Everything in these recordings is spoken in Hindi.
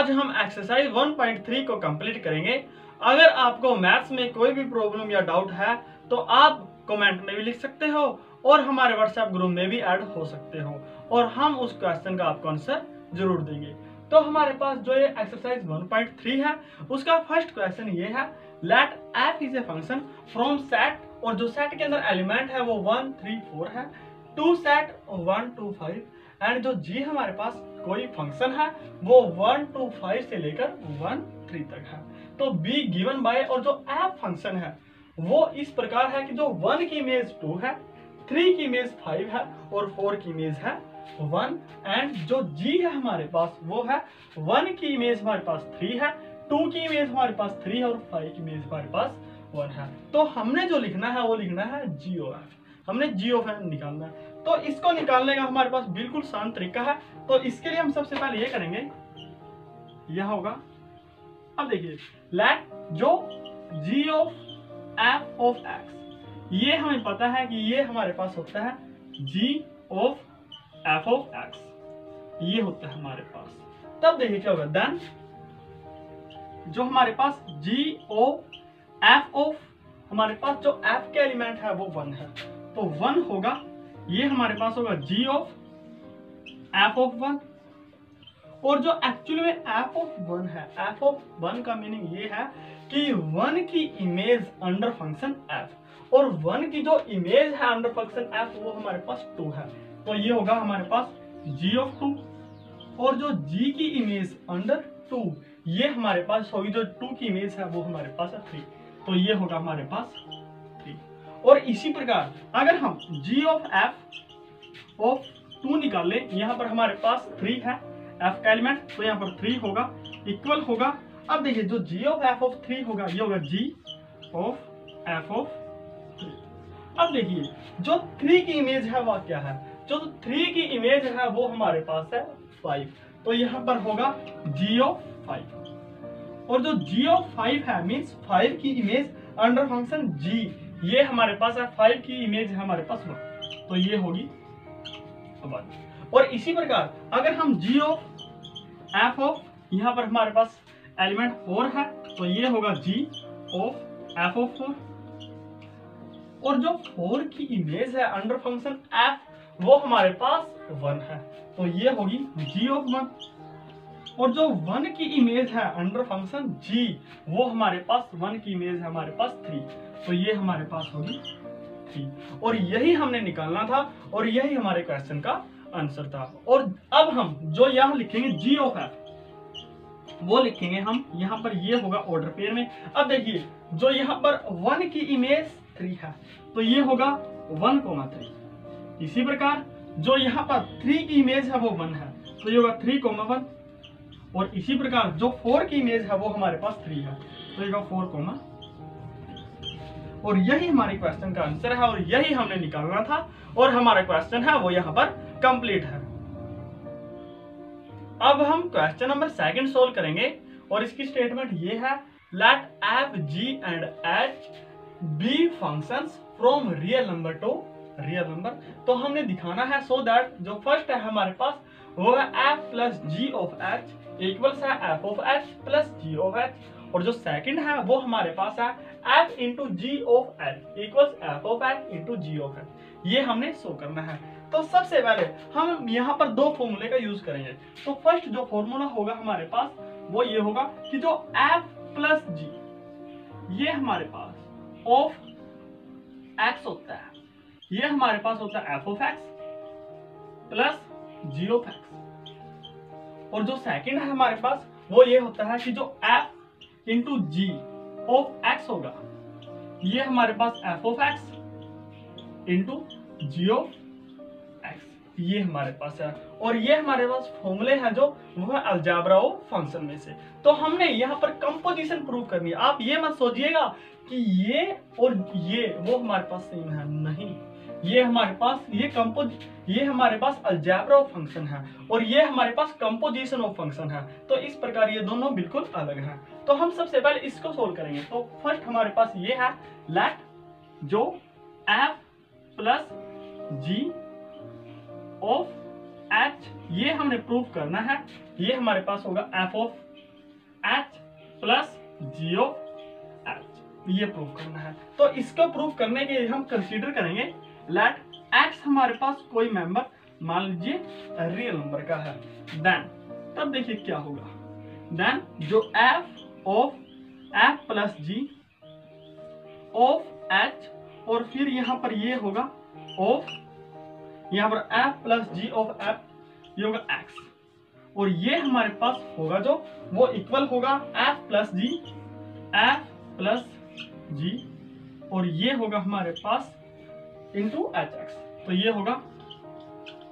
आज हम एक्सरसाइज 1.3 को कंप्लीट करेंगे। अगर आपको मैथ्स में कोई भी प्रॉब्लम या डाउट है तो आप कमेंट में भी लिख सकते हो और हमारे व्हाट्सएप ग्रुप में भी ऐड हो सकते हो और हम उस क्वेश्चन का आपको आंसर जरूर देंगे। तो हमारे पास जो ये एक्सरसाइज 1.3 है उसका फर्स्ट क्वेश्चन ये है, let F is a function from set, और जो सेट के अंदर एलिमेंट है वो 1 3 4 है, टू सेट 1 2 5, एंड जो जी हमारे पास कोई फंक्शन है वो 1 2 5 से लेकर 1 3 तक है। तो बी गिवन बाय, और जो एफ फंक्शन है वो इस प्रकार है कि जो 1 की इमेज 2 है, 3 की इमेज 5 है और 4 की इमेज है 1, एंड जो जी है हमारे पास वो है 1 की इमेज हमारे पास 3 है, 2 की इमेज हमारे पास 3 है और 5 की इमेज हमारे पास 1 है। तो हमने जो लिखना है वो लिखना है जी ओ एफ, हमने जी ऑफ एफ निकालना है। तो इसको निकालने का हमारे पास बिल्कुल आसान तरीका है। तो इसके लिए हम सबसे पहले ये करेंगे, यह होगा, अब देखिए लेट जो जी ऑफ एफ ऑफ एक्स, ये हमें पता है कि ये हमारे पास होता है जी ऑफ एफ ऑफ एक्स, ये होता है हमारे पास। तब देखिए क्या होगा, देन जो हमारे पास जी ओ एफ ऑफ, हमारे पास जो एफ के एलिमेंट है वो 1 है, तो 1 होगा, ये हमारे पास होगा जी ऑफ एफ ऑफ 1, और जो एक्चुअली में एफ ऑफ 1 है, एफ ऑफ 1 का मीनिंग ये है कि 1 की इमेज अंडर फंक्शन एफ, और 1 की जो इमेज है अंडर फंक्शन एफ वो हमारे पास 2 है, तो ये होगा हमारे पास जी ऑफ 2, और जो जी की इमेज अंडर 2 ये हमारे पास होगी, जो 2 की इमेज है वो हमारे पास है 3, तो ये होगा हमारे पास 3। और इसी प्रकार अगर हम g ऑफ f ऑफ 2 निकाल लें, यहाँ पर हमारे पास 3 है f का एलिमेंट, तो यहाँ पर 3 होगा, इक्वल होगा, अब देखिए जो g ऑफ f ऑफ 3 होगा ये होगा g ऑफ f ऑफ 3। अब देखिए जो 3 की इमेज है वह क्या है, जो 3 की इमेज है वो हमारे पास है 5, तो यहाँ पर होगा g ऑफ 5, और जो g ऑफ 5 है मीन्स 5 की इमेज अंडर फंक्शन g, ये हमारे पास है 5 की इमेज है हमारे पास 1, तो ये होगी 1। और इसी प्रकार अगर हम g ऑफ f ऑफ, यहाँ पर हमारे पास एलिमेंट 4 है, तो ये होगा g ऑफ f ऑफ 4, और जो 4 की इमेज है अंडर फंक्शन f वो हमारे पास 1 है, तो ये होगी g ऑफ 1, और जो 1 की इमेज है अंडर फंक्शन g वो हमारे पास 1 की इमेज है हमारे पास 3, तो ये हमारे पास होगी 3, और यही हमने निकालना था और यही हमारे क्वेश्चन का आंसर था। और अब हम जो यहाँ लिखेंगे g ऑफ f वो लिखेंगे हम यहाँ पर, ये होगा ऑर्डर पेयर में। अब देखिए जो यहाँ पर 1 की इमेज 3 है तो ये होगा 1,3, इसी प्रकार जो यहाँ पर 3 की इमेज है वो 1 है तो ये होगा 3,1, और इसी प्रकार जो 4 की इमेज है वो हमारे पास 3 है तो ये होगा 4, और यही हमारे क्वेश्चन का आंसर है और यही हमने निकालना था, और हमारा क्वेश्चन है वो यहाँ पर कंप्लीट है। अब हम क्वेश्चन नंबर 2 सोल्व करेंगे, और इसकी स्टेटमेंट ये है, let F G and H be functions from real number to real number. तो हमने दिखाना है सो दैट जो फर्स्ट है हमारे पास वो है F plus G of H equals है F of H plus G of H, और जो सेकंड है वो हमारे पास है f into G of H equals F of H into G of H, ये हमने शो करना है। तो सबसे पहले हम यहाँ पर 2 फॉर्मूले का यूज करेंगे। तो फर्स्ट जो फॉर्मूला होगा हमारे पास वो ये होगा कि जो f प्लस जी ये हमारे पास ऑफ x होता है, ये हमारे पास होता है f of x plus g of x, और जो सेकंड है हमारे पास वो ये होता है कि जो f into G of x होगा ये हमारे पास f of x into G of x, ये हमारे पास है, और ये हमारे पास फॉर्मूले हैं जो वो है अलजेब्रा ऑफ फंक्शन में से। तो हमने यहाँ पर कंपोजिशन प्रूव करनी है। आप ये मत सोचिएगा कि ये और ये वो हमारे पास सेम है, नहीं, ये हमारे पास ये हमारे पास अलजेब्रा ऑफ फंक्शन है और ये हमारे पास कंपोजिशन ऑफ फंक्शन है, तो इस प्रकार ये दोनों बिल्कुल अलग हैं। तो हम सबसे पहले इसको सोल्व करेंगे। तो फर्स्ट हमारे पास ये है, लेट जो f plus G of h ये हमने प्रूव करना है, ये हमारे पास होगा f of H plus G of H, ये प्रूव करना है। तो इसको प्रूव करने के लिए हम कंसीडर करेंगे लेट एक्स हमारे पास कोई मेंबर मान लीजिए रियल नंबर का है, देन तब देखिए क्या होगा, देन जो F of F plus G of H, और फिर यहां पर ये होगा ऑफ, यहां पर F plus G of F, ये होगा एक्स, और ये हमारे पास होगा जो वो इक्वल होगा एफ प्लस जी, और ये होगा हमारे पास इंटू एच एक्स, तो ये होगा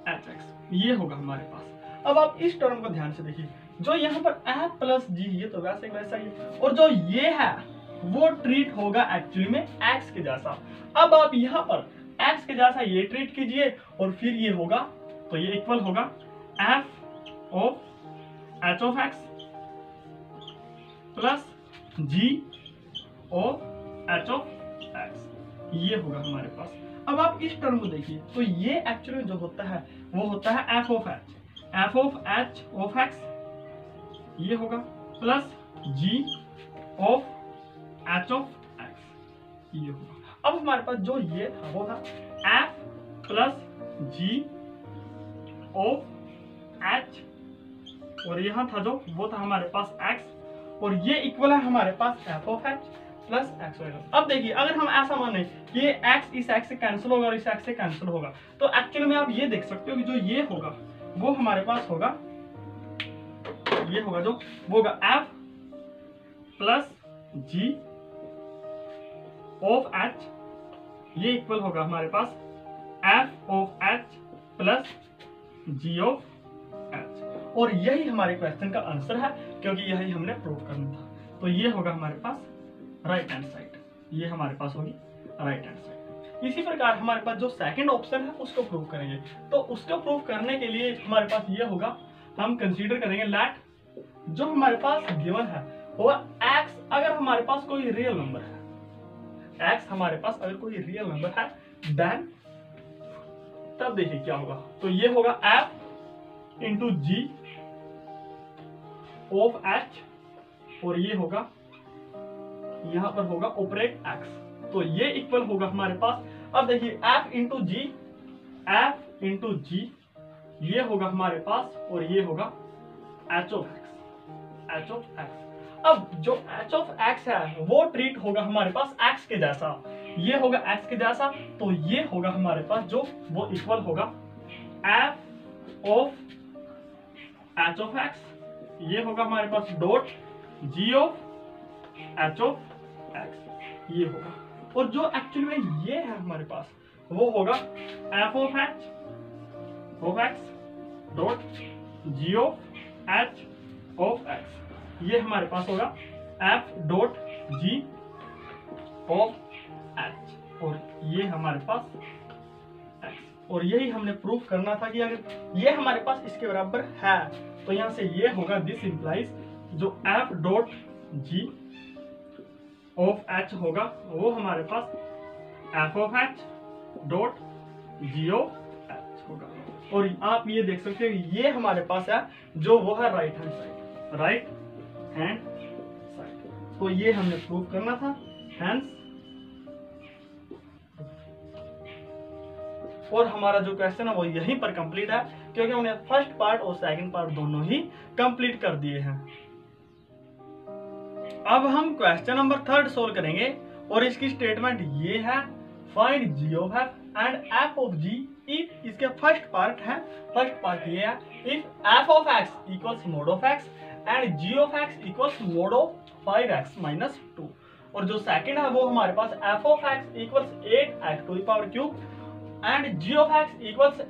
एच एक्स, ये होगा हमारे पास। अब आप इस टर्म को ध्यान से देखिए, जो यहाँ पर एफ प्लस जी, ये तो वैसे वैसा ही, और जो ये है वो ट्रीट होगा एक्चुअली में एक्स के जैसा। अब आप यहाँ पर एक्स के जैसा ये ट्रीट कीजिए, और फिर ये होगा, तो ये इक्वल होगा F of H of X plus G of H of X, ये होगा हमारे पास। अब आप इस टर्म को देखिए, तो ये एक्चुअली जो होता है वो होता है F of H of X, ये होगा plus G of H of X, ये होगा। अब हमारे पास जो ये था वो था F plus G of H, और यहाँ था जो वो था हमारे पास एक्स, और ये इक्वल है हमारे पास F of H plus X होगा। अब देखिए अगर हम ऐसा माने कि ये एक्स इस एक्स से कैंसिल होगा और इस एक्स से कैंसिल होगा, तो एक्चुअली में आप ये देख सकते हो कि जो ये होगा वो हमारे पास होगा, ये होगा जो वो होगा F plus G of H, ये इक्वल होगा हमारे पास F of H plus G of H, और यही हमारे क्वेश्चन का आंसर है, क्योंकि यही हमने प्रूव करना था। तो ये होगा हमारे पास राइट हैंड साइड, ये हमारे पास होगी राइट हैंड साइड। इसी प्रकार हमारे पास जो सेकंड ऑप्शन है उसको प्रूव करेंगे, तो उसको प्रूव करने के लिए हमारे पास ये होगा, हम कंसीडर करेंगे लेट जो हमारे पास गिवन है वो एक्स, अगर हमारे पास कोई रियल नंबर है, एक्स हमारे पास अगर कोई रियल नंबर है, देन तब देखिए क्या होगा, तो ये होगा F into G of H, और ये होगा यहां पर होगा ऑपरेट एक्स, तो ये इक्वल होगा हमारे पास। अब देखिए एफ इंटू जी, ये होगा हमारे पास, और ये होगा एच ऑफ एक्स। अब जो एच ऑफ एक्स है वो ट्रीट होगा हमारे पास एक्स के जैसा, ये होगा एक्स के जैसा, तो ये होगा हमारे पास जो वो इक्वल होगा F of H of X, ये होगा हमारे पास dot G of H of X, ये होगा, और जो एक्चुअली में ये है हमारे पास वो होगा F of x dot G of H of X, ये हमारे पास होगा F dot G of H, और ये हमारे पास एक्स, और यही हमने प्रूफ करना था कि अगर ये हमारे पास इसके बराबर है, तो यहां से ये होगा, दिस इंप्लाइज जो F dot G of H होगा वो हमारे पास F of H dot G of H होगा, और आप ये देख सकते हो ये हमारे पास है जो वो है राइट हैंड साइड, तो ये हमने प्रूव करना था, हैंस, और हमारा जो क्वेश्चन है वो यहीं पर कंप्लीट है, क्योंकि हमने फर्स्ट पार्ट और सेकंड पार्ट दोनों ही कंप्लीट कर दिए हैं। अब हम क्वेश्चन नंबर 3 सोल्व करेंगे, और इसकी स्टेटमेंट ये है, find G of F and F of G if, इसके फर्स्ट पार्ट ये है, if F of X equals mod of X and G of X equals mod of 5x minus 2, और जो सेकंड है वो हमारे पास F of X equals 8x to the power cube and G of X equals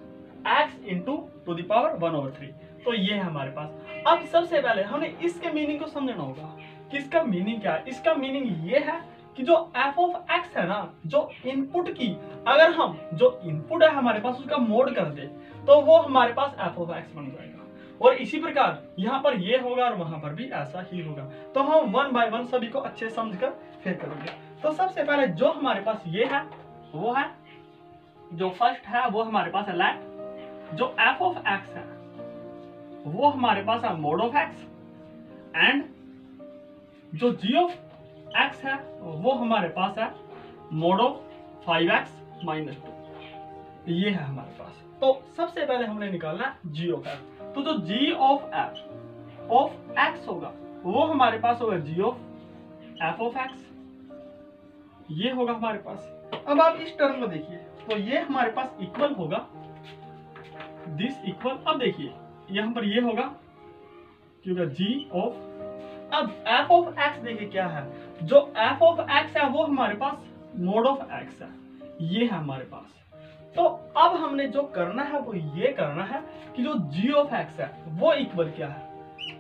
x into to the power 1/3, तो ये है हमारे पास। अब सबसे पहले हमें इसके मीनिंग को समझना होगा कि इसका मीनिंग क्या है। इसका मीनिंग ये है कि जो f ऑफ x है ना, जो इनपुट की अगर हम जो इनपुट है हमारे पास उसका मोड कर दे, तो वो हमारे पास f ऑफ x बन जाएगा, और इसी प्रकार यहाँ पर ये होगा और वहां पर भी ऐसा ही होगा। तो हम 1 बाय 1 सभी को अच्छे समझकर फिर करेंगे। तो सबसे पहले जो हमारे पास ये है वो है, जो फर्स्ट है वो हमारे पास है लेट जो f ऑफ x है वो हमारे पास है मोड ऑफ x एंड जो g ऑफ x है वो हमारे पास है mod ऑफ 5x माइनस 2, ये है हमारे पास। तो सबसे पहले हमने निकालना है g ऑफ f। तो जो g of f of x होगा वो हमारे पास होगा g of f of x, ये होगा हमारे पास। अब आप इस टर्म को देखिए, तो ये हमारे पास इक्वल होगा दिस इक्वल, अब देखिए यहां पर ये होगा क्योंकि g ऑफ, अब f ऑफ x देखिए क्या है, जो f ऑफ x है वो हमारे पास mod ऑफ x है, ये है हमारे पास। तो अब हमने जो करना है वो ये करना है कि जो g ऑफ x है वो इक्वल क्या है।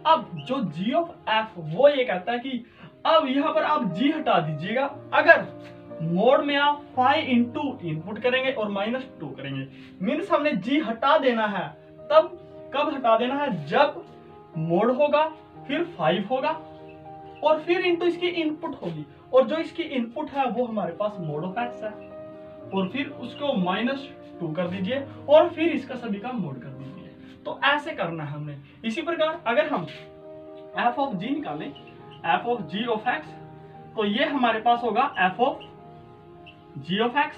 अब जो g ऑफ f वो ये कहता है कि अब यहाँ पर आप g हटा दीजिएगा, अगर मोड में आप 5 इंटू इनपुट करेंगे और -2 करेंगे, मीन्स हमने g हटा देना है। तब कब हटा देना है, जब मोड होगा फिर 5 होगा और फिर इंटू इसकी इनपुट होगी, और जो इसकी इनपुट है वो हमारे पास mod ऑफ x है, और फिर उसको -2 कर दीजिए और फिर इसका सभी का मोड कर दीजिए। तो ऐसे करना है हमने। इसी प्रकार अगर हम f ऑफ g निकालें, f of g of x, तो ये हमारे पास होगा f of g of x,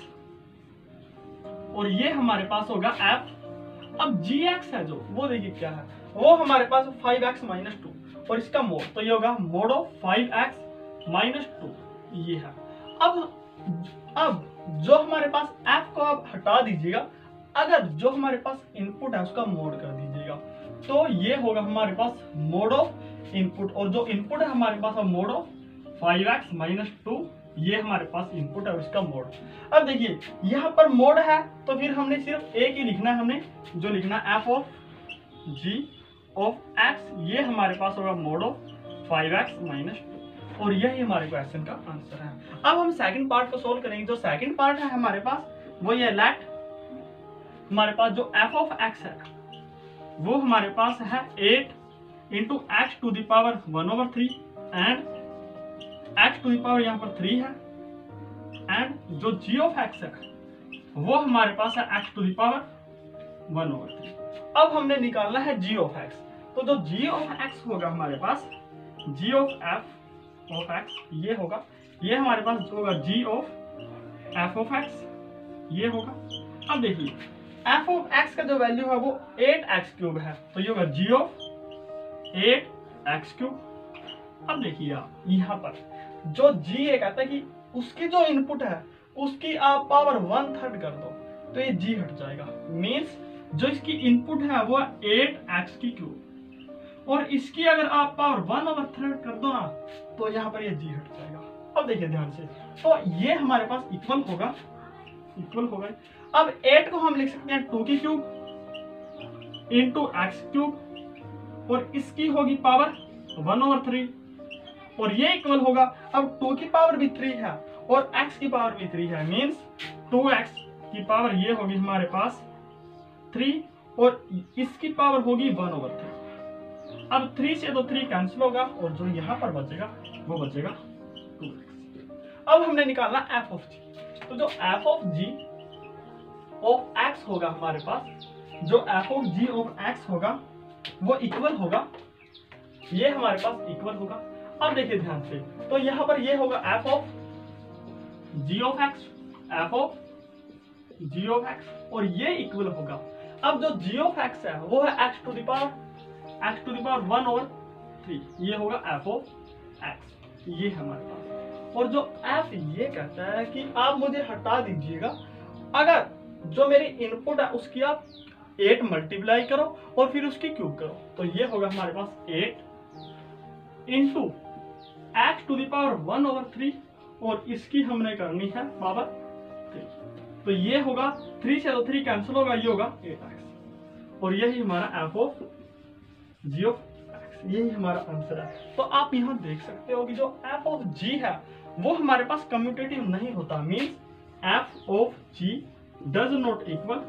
और ये हमारे पास होगा f, अब gx है जो वो देखिए क्या है, वो हमारे पास 5x माइनस 2 और इसका मोड, तो ये होगा मोड ऑफ 5x माइनस 2, ये है। अब जो हमारे पास f को आप हटा दीजिएगा, अगर जो हमारे पास इनपुट है उसका मोड कर दीजिएगा, तो ये होगा हमारे पास मोड ऑफ इनपुट, और जो इनपुट है हमारे पास मोड ऑफ 5x माइनस 2, ये हमारे पास इनपुट है और इसका मोड। अब देखिए यहाँ पर मोड है तो फिर हमने सिर्फ एक ही लिखना है, हमने जो लिखना है f of g of x, ये हमारे पास होगा मोड ऑफ 5x माइनस 2, और यही हमारे क्वेश्चन का आंसर है। अब हम सेकंड पार्ट को सोल्व करेंगे। जो सेकंड पार्ट है हमारे पास वो ये लेट हमारे पास जो f ऑफ x है वो हमारे पास है 8 into X to the power 1/3 and x to the power यहाँ पर 3 है, एंड जो g ऑफ x है वो हमारे पास है x टू द पावर 1/3। अब हमने निकालना है g ऑफ x, तो जो g ऑफ x होगा हमारे पास g of f of x, ये होगा, ये हमारे पास होगा g of f of x, ये होगा। अब देखिए f ऑफ x का जो वैल्यू है वो 8x³ है, तो ये होगा g ऑफ 8x³। अब देखिए आप यहाँ पर जो g ये कहता है कि उसकी जो इनपुट है उसकी आप पावर 1/3 कर दो, तो ये g हट जाएगा, मीन्स जो इसकी इनपुट है वो 8x³ और इसकी अगर आप पावर 1/3 कर दो ना, तो यहाँ पर ये g हट जाएगा। अब देखिए ध्यान से, तो ये हमारे पास इक्वल होगा अब 8 को हम लिख सकते हैं 2³ इंटू x³ और इसकी होगी पावर 1/3 और ये इक्वल होगा, अब 2 की पावर भी 3 है और x की पावर भी 3 है, मीन्स 2x की पावर ये होगी हमारे पास 3 और इसकी पावर होगी 1/3। अब 3 से तो 3 कैंसिल होगा और जो यहाँ पर बचेगा वो बचेगा 2x। अब हमने निकालना f ऑफ g, तो जो f of g of x होगा हमारे पास, जो f of g of x होगा वो इक्वल होगा, ये हमारे पास इक्वल होगा। अब देखिए ध्यान से, तो यहाँ पर ये होगा f of g of x, f of g of x और ये इक्वल होगा। अब जो g ऑफ x है वो है x टू द पावर 1/3, ये होगा f ऑफ x, ये हमारे पास। और जो f ये कहता है कि आप मुझे हटा दीजिएगा, अगर जो मेरी इनपुट है उसकी आप 8 मल्टीप्लाई करो और फिर उसकी क्यूब करो, तो ये होगा हमारे पास 8 into X to the power 1/3 और इसकी हमने करनी है पावर 3, तो ये होगा 3 से तो 3 कैंसिल होगा, ये होगा 8x और यही हमारा f of g of x, यही हमारा आंसर है। तो आप यहाँ देख सकते हो कि जो f ऑफ g है वो हमारे पास कम्यूटेटिव नहीं होता, means f of g does not equal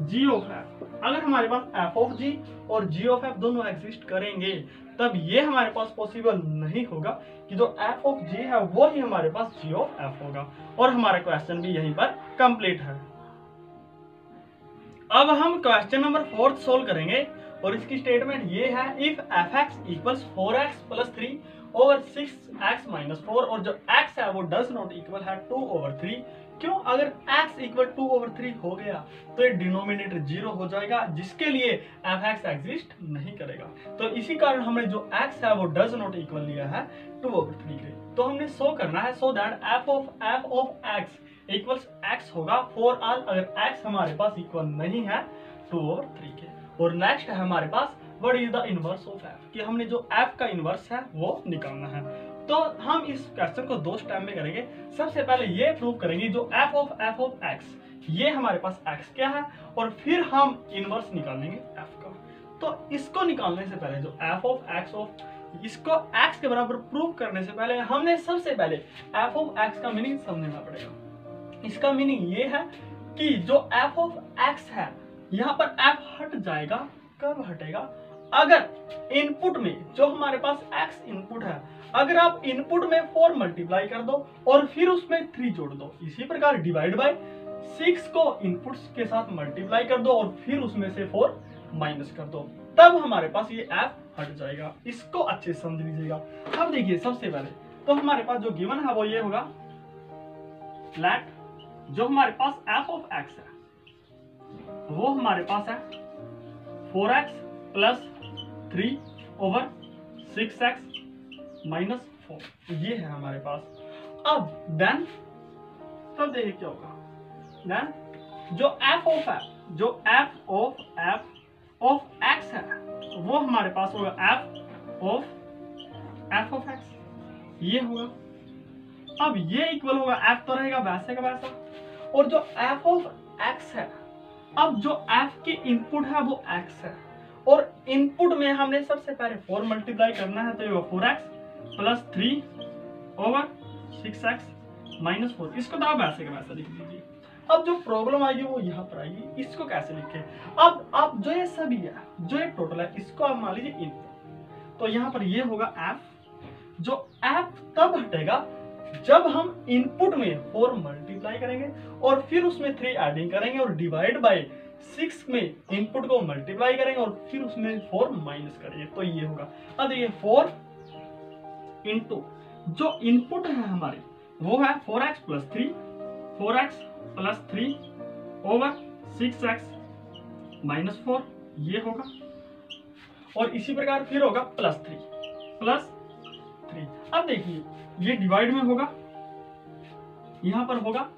g of f। अगर हमारे पास f ऑफ g और g ऑफ f दोनों एग्जिस्ट करेंगे तब ये हमारे पास पॉसिबल नहीं होगा कि जो f ऑफ g है वो ही हमारे पास g ऑफ f होगा। और हमारा क्वेश्चन भी यहीं पर कंप्लीट है। अब हम क्वेश्चन नंबर 4 सोल्व करेंगे और इसकी स्टेटमेंट ये है, if fx equals 4x + 3 over 6x minus 4, और जो x है वो डज नॉट इक्वल है 2/3। क्यों? अगर x इक्वल 2/3 हो गया तो ये डिनोमिनेटर 0 हो जाएगा, जिसके लिए fx एग्जिस्ट नहीं करेगा। तो इसी कारण हमने जो x है वो डज नॉट इक्वल लिया है 2/3 के। तो हमने शो करना है so that f of x equals x होगा फॉर ऑल अगर x हमारे पास इक्वल नहीं है 2/3 के। और नेक्स्ट है हमारे पास what is the inverse of f, कि हमने जो f का इनवर्स है वो निकालना है। तो हम इस क्वेश्चन को दो स्टेप में करेंगे। सबसे पहले ये प्रूव करेंगे जो f ऑफ x, ये हमारे पास x क्या है, और फिर हम इनवर्स निकालेंगे f का। तो इसको निकालने से पहले जो f ऑफ x इसको x के बराबर प्रूव करने से पहले हमने सबसे पहले f ऑफ x का मीनिंग समझना पड़ेगा। इसका मीनिंग ये है कि जो f ऑफ x है यहाँ पर f हट जाएगा। कब हटेगा? अगर इनपुट में जो हमारे पास x इनपुट है, अगर आप इनपुट में 4 मल्टीप्लाई कर दो और फिर उसमें 3 जोड़ दो, इसी प्रकार डिवाइड बाय 6 को इनपुट्स के साथ मल्टीप्लाई कर दो और फिर उसमें से 4 माइनस कर दो, तब हमारे पास ये f हट जाएगा। इसको अच्छे से समझ लीजिएगा। अब देखिए सबसे पहले तो हमारे पास जो गिवन है वो ये होगा, लेट जो हमारे पास f ऑफ x है वो हमारे पास है 4x plus 3 over 6x minus 4, ये है हमारे पास। अब देन तब देखिए क्या होगा, देन जो f ऑफ x है वो हमारे पास होगा f ऑफ x, ये होगा। अब ये इक्वल होगा f तो रहेगा वैसे का वैसा, और जो f ऑफ x है, अब जो f की इनपुट है वो x है, और इनपुट में हमने सबसे पहले 4 मल्टीप्लाई करना है, तो ये 4x plus 3 over 6x minus 4, इसको तो आप वैसे का वैसा लिख लीजिए। अब जो प्रॉब्लम आएगी वो यहाँ पर आएगी, इसको कैसे लिखें। अब आप जो ये सभी है, जो ये टोटल है, इसको आप मान लीजिए इनपुट, तो यहाँ पर ये होगा f, जो f तब हटेगा जब हम इनपुट में 4 मल्टीप्लाई करेंगे और फिर उसमें 3 एडिंग करेंगे और डिवाइड बाय 6 में इनपुट को मल्टीप्लाई करेंगे और फिर उसमें 4 माइनस करेंगे, तो ये होगा। अब देखिए 4 इंटू जो इनपुट है हमारी वो है 4x plus 3, 4x plus 3 over 6x minus 4, ये होगा। और इसी प्रकार फिर होगा प्लस 3। अब देखिए ये डिवाइड में होगा, यहां पर होगा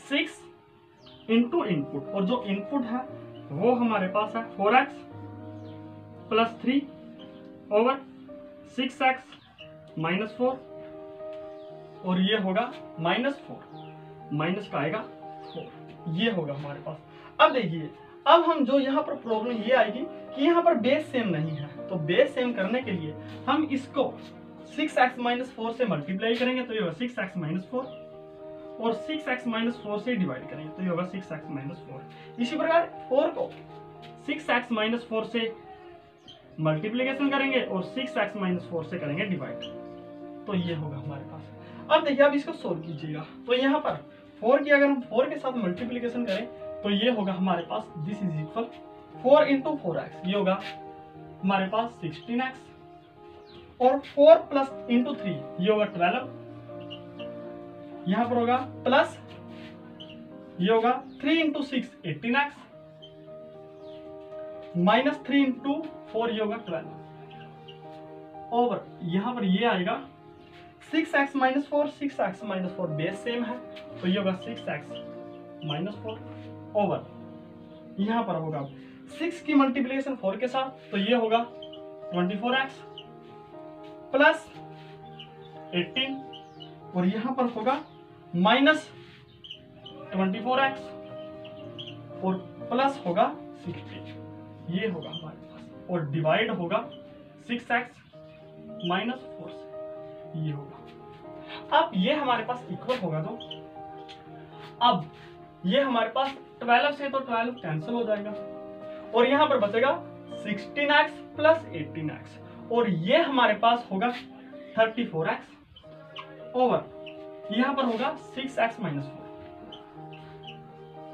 6 इंटू इनपुट, और जो इनपुट है वो हमारे पास है 4x plus 3 over 6x minus 4, और ये होगा माइनस 4, माइनस का आएगा 4, ये होगा हमारे पास। अब देखिए अब हम जो यहाँ पर प्रॉब्लम ये आएगी कि यहाँ पर बेस सेम नहीं है, तो बेस सेम करने के लिए हम इसको 6x माइनस 4 से मल्टीप्लाई करेंगे, तो ये होगा 6x माइनस 4, और 6x माइनस 4 से डिवाइड करेंगे तो ये होगा 6x माइनस 4। इसी प्रकार 4 को 6x माइनस 4 से मल्टीप्लीकेशन करेंगे और 6x माइनस 4 से करेंगे डिवाइड, तो ये होगा हमारे पास। अब देखिए अब इसको सोल्व कीजिएगा, तो यहाँ पर 4 की अगर हम 4 के साथ मल्टीप्लीकेशन करें तो ये होगा हमारे पास this is equal 4 into 4x, ये होगा हमारे पास 16x, और 4 प्लस इंटू 3 ये होगा 12, यहां पर होगा प्लस ये होगा 3 इंटू 6 18x, माइनस 3 इंटू 4 ये होगा 12, ओवर यहां पर ये आएगा 6x minus 4, 6x minus 4 base same है तो ये होगा 6x माइनस 4, ओवर यहां पर होगा 6 की मल्टीप्लिकेशन 4 के साथ, तो ये होगा 24x प्लस 18, और यहां पर होगा माइनस 24x और प्लस होगा 16, ये होगा हमारे पास, और डिवाइड होगा 6x माइनस 4 से, ये होगा। अब ये हमारे पास इक्वल होगा, तो अब ये हमारे पास 12 से तो 12 कैंसिल हो जाएगा, और यहां पर बचेगा 16x प्लस 18x, और ये हमारे पास होगा 34x, ओवर यहां पर होगा 6x माइनस 4।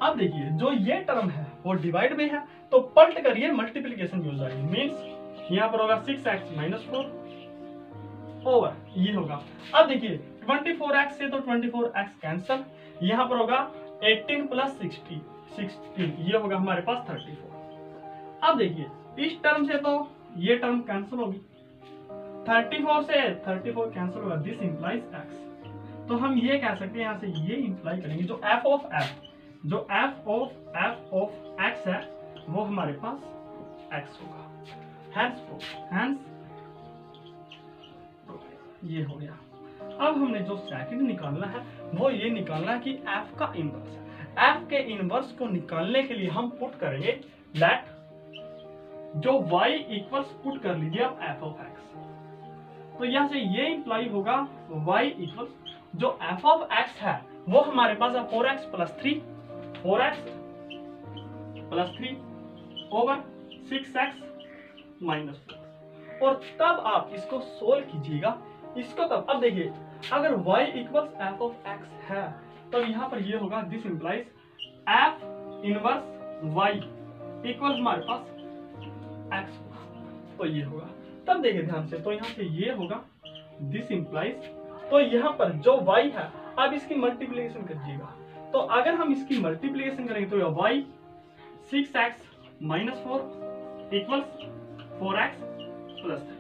अब देखिए जो ये टर्म है वो डिवाइड में है, तो पलट कर ये मल्टीप्लीकेशन हो जाएगी, मीन्स यहां पर होगा 6x माइनस 4 ओवर ये होगा। अब देखिए 24x से तो 24x कैंसल, यहाँ पर होगा 18 प्लस 16 ये होगा हमारे पास 34। अब देखिए इस टर्म से तो ये टर्म कैंसिल होगी, 34 से 34 कैंसिल होगा, दिस इंप्लाइज x। तो हम ये कह सकते हैं यहाँ से ये इंप्लाई करेंगे जो f ऑफ x है वो हमारे पास x होगा। हैंस ये हो गया। अब हमने जो सेकंड निकालना है वो ये निकालना है कि f का इनवर्स है। f के इनवर्स को निकालने के लिए हम पुट करेंगे लेट जो y इक्वल्स पुट कर लीजिए आप f ऑफ x। तो यहाँ से ये इंप्लाई होगा y इक्वल्स जो f ऑफ x है वो हमारे पास है 4x plus 3 over 6x minus 4। और तब आप इसको सोल्व कीजिएगा इसको तब। अब देखिए अगर y equals f of x है तब यहाँ पर ये होगा this implies f inverse y equal हमारे पास x होगा। तो ये होगा, तब देखिए ध्यान से, तो यहाँ से ये होगा दिस इंप्लाइज, तो यहाँ पर जो y है अब इसकी मल्टीप्लिकेशन करिएगा। तो अगर हम इसकी मल्टीप्लिकेशन करेंगे तो यह y 6x minus 4 equals 4x plus 3।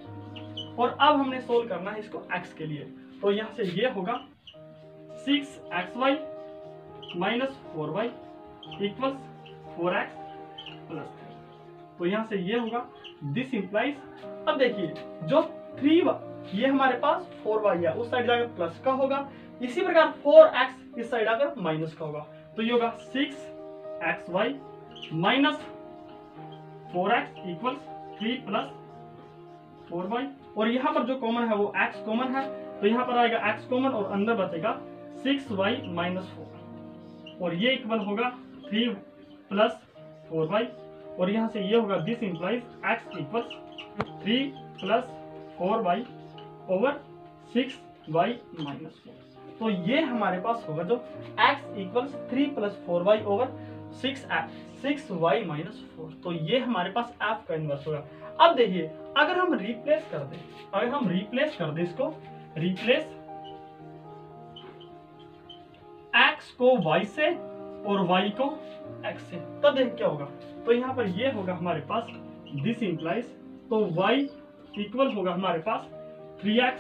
और अब हमने सोल्व करना है इसको x के लिए। तो यहाँ से ये होगा 6xy minus 4y equals 4x plus 3। तो यहाँ से ये होगा दिस इंप्लाइज। अब देखिए जो 3 ये हमारे पास 4y है, उस साइड जाकर प्लस का होगा, इसी प्रकार 4x इस साइड आकर माइनस का होगा। तो ये होगा 6xy minus 4x equals 3 plus 4y। और यहाँ पर जो कॉमन है वो x कॉमन है, तो यहाँ पर आएगा x कॉमन और अंदर बचेगा 6y माइनस 4 और ये इक्वल होगा 3 प्लस 4y। और यहाँ से ये होगा this implies x equals 3 plus 4y over 6y minus 4। तो ये हमारे पास होगा जो x equals 3 plus 4y over 6y minus 4। तो ये हमारे पास f का इनवर्स होगा। अब देखिए अगर हम रिप्लेस कर दें इसको, रिप्लेस x को y से और y को x से, तब देखिए क्या होगा। तो यहाँ पर ये होगा हमारे पास दिस इंप्लाइज, तो y इक्वल होगा हमारे पास 3x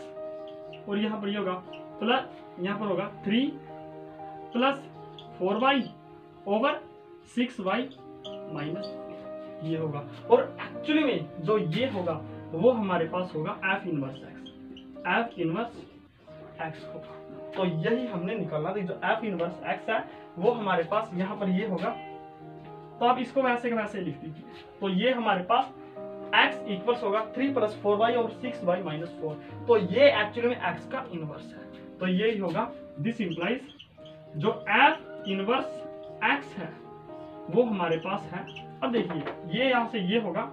और यहाँ पर ये होगा प्लस, यहाँ पर होगा 3 plus 4y over 6y minus ये होगा। और एक्चुअली में जो ये होगा वो हमारे पास होगा f इनवर्स x होगा। तो यही हमने निकालना था, जो f इनवर्स x है वो हमारे पास यहाँ पर ये होगा। तो आप इसको वैसे के वैसे लिख दीजिए। तो ये हमारे पास x इक्वल्स होगा 3 प्लस 4y और 6y माइनस 4। तो ये एक्चुअली में x का इनवर्स है। तो यही होगा दिस इंप्लाइज जो f इनवर्स x है वो हमारे पास है। अब देखिए ये यहाँ से ये होगा,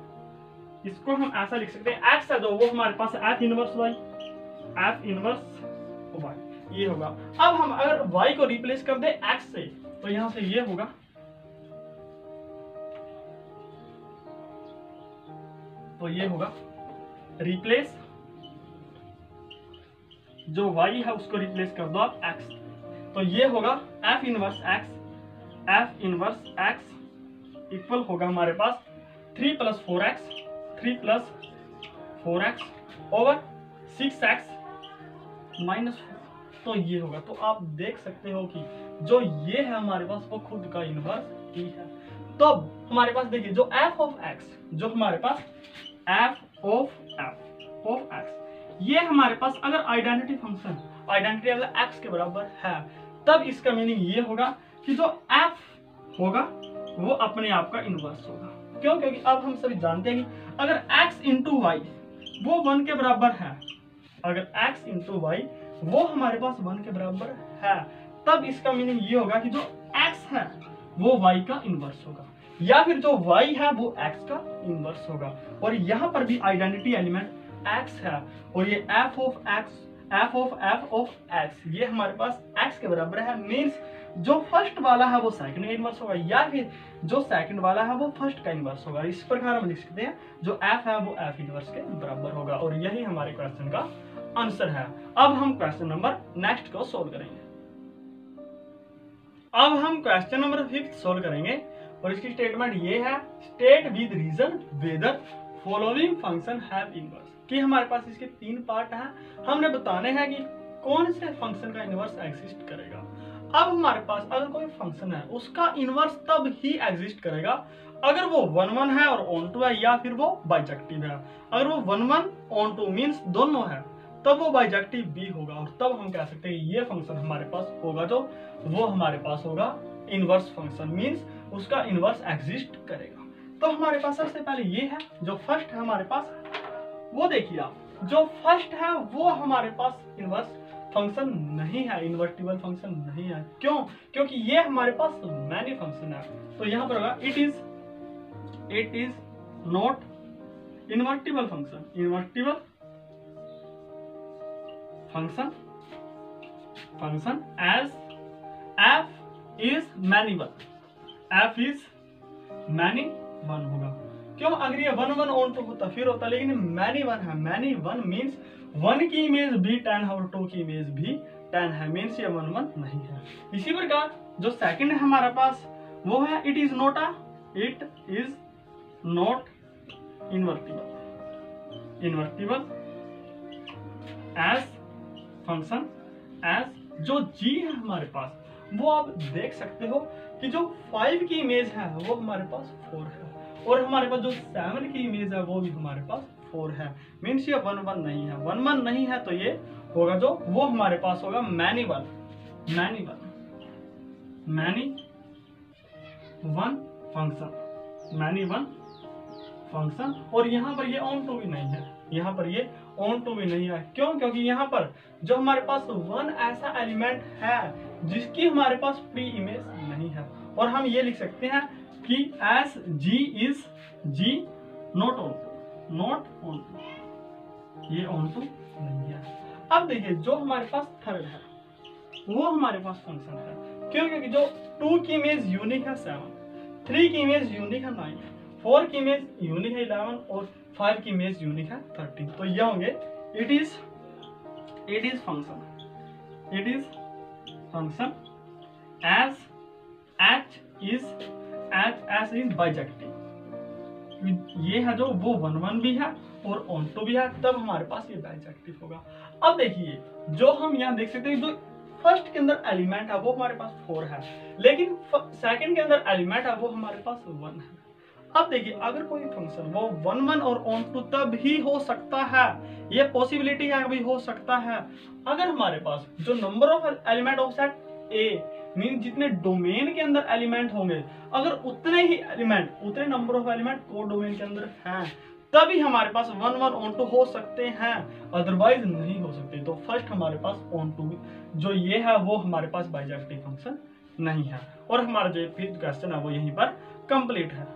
इसको हम ऐसा लिख सकते हैं x है जो वो हमारे पास है f इनवर्स y ये होगा। अब हम अगर y को रिप्लेस कर दे x से तो यहाँ से ये होगा, तो ये होगा रिप्लेस जो y है उसको रिप्लेस कर दो आप x। तो ये होगा f इनवर्स x इक्वल होगा हमारे पास 3 plus 4x over 6x minus 4। तो ये होगा। तो आप देख सकते हो कि जो ये है हमारे पास वो खुद का इनवर्स ही है। तो हमारे पास देखिए जो f ऑफ x, जो हमारे पास f ऑफ x ये हमारे पास अगर आइडेंटिटी फंक्शन आइडेंटिटी अगर x के बराबर है तब इसका मीनिंग ये होगा कि जो f होगा वो अपने आप का इनवर्स होगा। क्यों? क्योंकि अब हम सभी जानते हैं कि अगर x इंटू वाई वो 1 के बराबर है, अगर x इंटू वाई वो हमारे पास 1 के बराबर है तब इसका मीनिंग ये होगा कि जो x है वो y का इनवर्स होगा, या फिर जो y है वो x का इनवर्स होगा। और यहाँ पर भी आइडेंटिटी एलिमेंट x है और ये f ऑफ x ये हमारे पास x के बराबर है। मीन्स जो फर्स्ट वाला है वो सेकंड का इनवर्स होगा, या फिर जो सेकंड वाला है वो फर्स्ट का इनवर्स होगा। इस प्रकार हम लिख सकते हैं जो f है वो f इनवर्स के बराबर होगा। और यही हमारे क्वेश्चन का आंसर है। अब हम क्वेश्चन नंबर नेक्स्ट को सोल्व करेंगे। अब हम क्वेश्चन नंबर 5 सोल्व करेंगे और इसकी स्टेटमेंट ये है, state with reason whether following function have inverse. कि हमारे पास इसके 3 पार्ट हैं, हमने बताने हैं कि कौन से फंक्शन का इनवर्स एग्जिस्ट करेगा। अब हमारे पास अगर कोई फंक्शन है उसका इनवर्स तब ही एग्जिस्ट करेगा अगर वो 1 1 है और ऑन टू है, या फिर वो बाइजेक्टिव है। अगर वो 1 1 ऑन टू मीन्स दोनों है तब वो बाइजेक्टिव भी होगा, और तब हम कह सकते हैं ये फंक्शन हमारे पास होगा जो वो हमारे पास होगा इनवर्स फंक्शन, मीन्स उसका इनवर्स एग्जिस्ट करेगा। तो हमारे पास सबसे पहले ये है जो फर्स्ट है हमारे पास, वो देखिए आप, जो फर्स्ट है वो हमारे पास इनवर्स फंक्शन नहीं है, इन्वर्टिबल फंक्शन नहीं है। क्यों? क्योंकि ये हमारे पास मैनी फंक्शन है। तो यहां पर होगा it is not invertible function, invertible function as f is many one, f is many one होगा। क्यों? अगर ये 1 1 ऑन टू होता फिर होता, लेकिन मैनी वन है। मैनी वन मीन्स 1 की इमेज भी 10 है और 2 की इमेज भी 10 है, मीन्स ये 1 1 नहीं है। इसी प्रकार जो सेकंड है हमारे पास वो है it is not invertible as function as. जो g है हमारे पास वो आप देख सकते हो कि जो 5 की इमेज है वो हमारे पास 4 है, और हमारे पास जो 7 की इमेज है वो भी हमारे पास 4 है, मीन्स ये 1 1 नहीं है। 1 1 नहीं है तो ये होगा जो वो हमारे पास होगा मैनी वन फंक्शन। और यहाँ पर ये ऑन टू भी नहीं है, यहाँ पर ये ऑन टू भी नहीं है। क्यों? क्योंकि यहाँ पर जो हमारे पास 1 ऐसा एलिमेंट है जिसकी हमारे पास प्री इमेज नहीं है, और हम ये लिख सकते हैं कि as G not onto, ये ऑन टू नहीं है। अब देखिए जो हमारे पास थर्ड है वो हमारे पास फंक्शन है। क्यों? क्योंकि जो 2 की इमेज यूनिक है 7, 3 की इमेज यूनिक है 9, 4 की इमेज यूनिक है 11 और 5 की इमेज यूनिक है 13। तो ये होंगे it is function as H is bijective. ये है जो वो 1 1 भी है और ऑन टू भी है, तब हमारे पास ये बाइजेक्टिव होगा। अब देखिए जो हम यहाँ देख सकते हैं, जो फर्स्ट के अंदर एलिमेंट है वो हमारे पास 4 है, लेकिन सेकंड के अंदर एलिमेंट है वो हमारे पास 1 है। अब देखिए अगर कोई फंक्शन वो 1 1 और ऑन टू तब ही हो सकता है, ये पॉसिबिलिटी है अभी हो सकता है अगर हमारे पास जो number of element of set A mean जितने डोमेन के अंदर एलिमेंट होंगे, अगर उतने नंबर ऑफ एलिमेंट को डोमेन के अंदर हैं, तभी हमारे पास 1 1 ऑन टू हो सकते हैं, अदरवाइज नहीं हो सकते। तो फर्स्ट हमारे पास ऑन टू जो ये है वो हमारे पास बाइजेक्टिव फंक्शन नहीं है, और हमारा जो फिफ्थ क्वेश्चन है वो यहीं पर कंप्लीट है।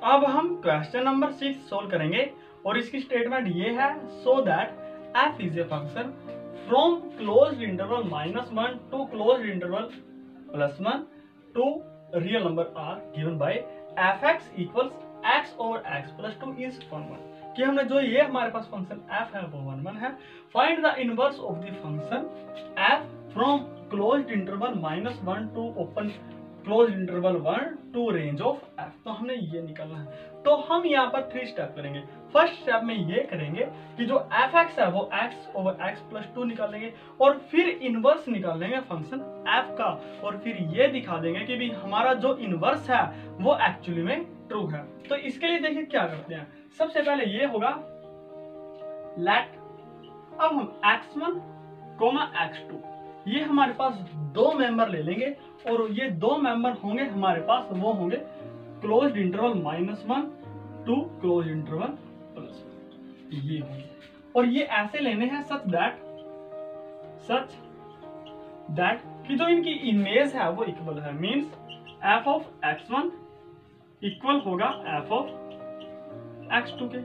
अब हम क्वेश्चन नंबर 6 सोल्व करेंगे और इसकी स्टेटमेंट ये है, so that f is a function from closed interval -1 to closed interval +1 to real number R given by fx equals x over x plus 2 is 1 1। कि हमने जो ये हमारे पास फंक्शन f है वो 1 1 है। Find the inverse of the function f from closed interval -1 to open close interval 1 to range of f। तो हमने ये निकालना है। तो हम यहाँ पर 3 स्टेप करेंगे। फर्स्ट स्टेप में ये करेंगे कि जो fx है वो x ओवर x प्लस 2 निकाल लेंगे, और फिर इनवर्स निकाल लेंगे फंक्शन f का, और फिर ये दिखा देंगे कि भी हमारा जो इनवर्स है वो एक्चुअली में ट्रू है। तो इसके लिए देखिए क्या करते हैं, सबसे पहले ये होगा लेट, अब हम x1 x2 ये हमारे पास 2 मेंबर ले लेंगे, और ये 2 मेंबर होंगे हमारे पास वो होंगे closed interval -1 to closed interval +1 ये होंगे, और ये ऐसे लेने हैं सच दैट कि जो इनकी इमेज है वो इक्वल है, means f of x1 equal होगा f ऑफ x2 के।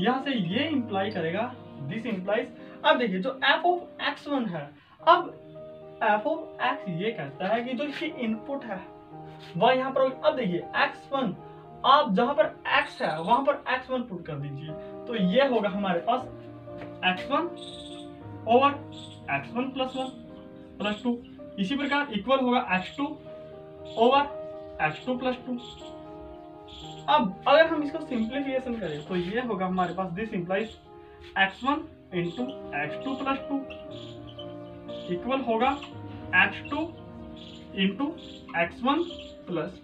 यहां से ये इंप्लाई करेगा, दिस इंप्लाइज। अब देखिए जो f ऑफ x1 है, अब f ऑफ x ये कहता है कि जो इसकी इनपुट है वह यहाँ पर, अब देखिए x1 आप जहां पर x है वहां पर x1 पुट कर दीजिए, तो ये होगा हमारे पास x1 over x1 plus 1 plus 2। इसी प्रकार इक्वल होगा x2 ओवर x2 प्लस 2। अब अगर हम इसको सिंप्लीफिकेशन करें तो ये होगा हमारे पास this implies x1 into x2 plus 2 equal होगा x2 इंटू x1 प्लस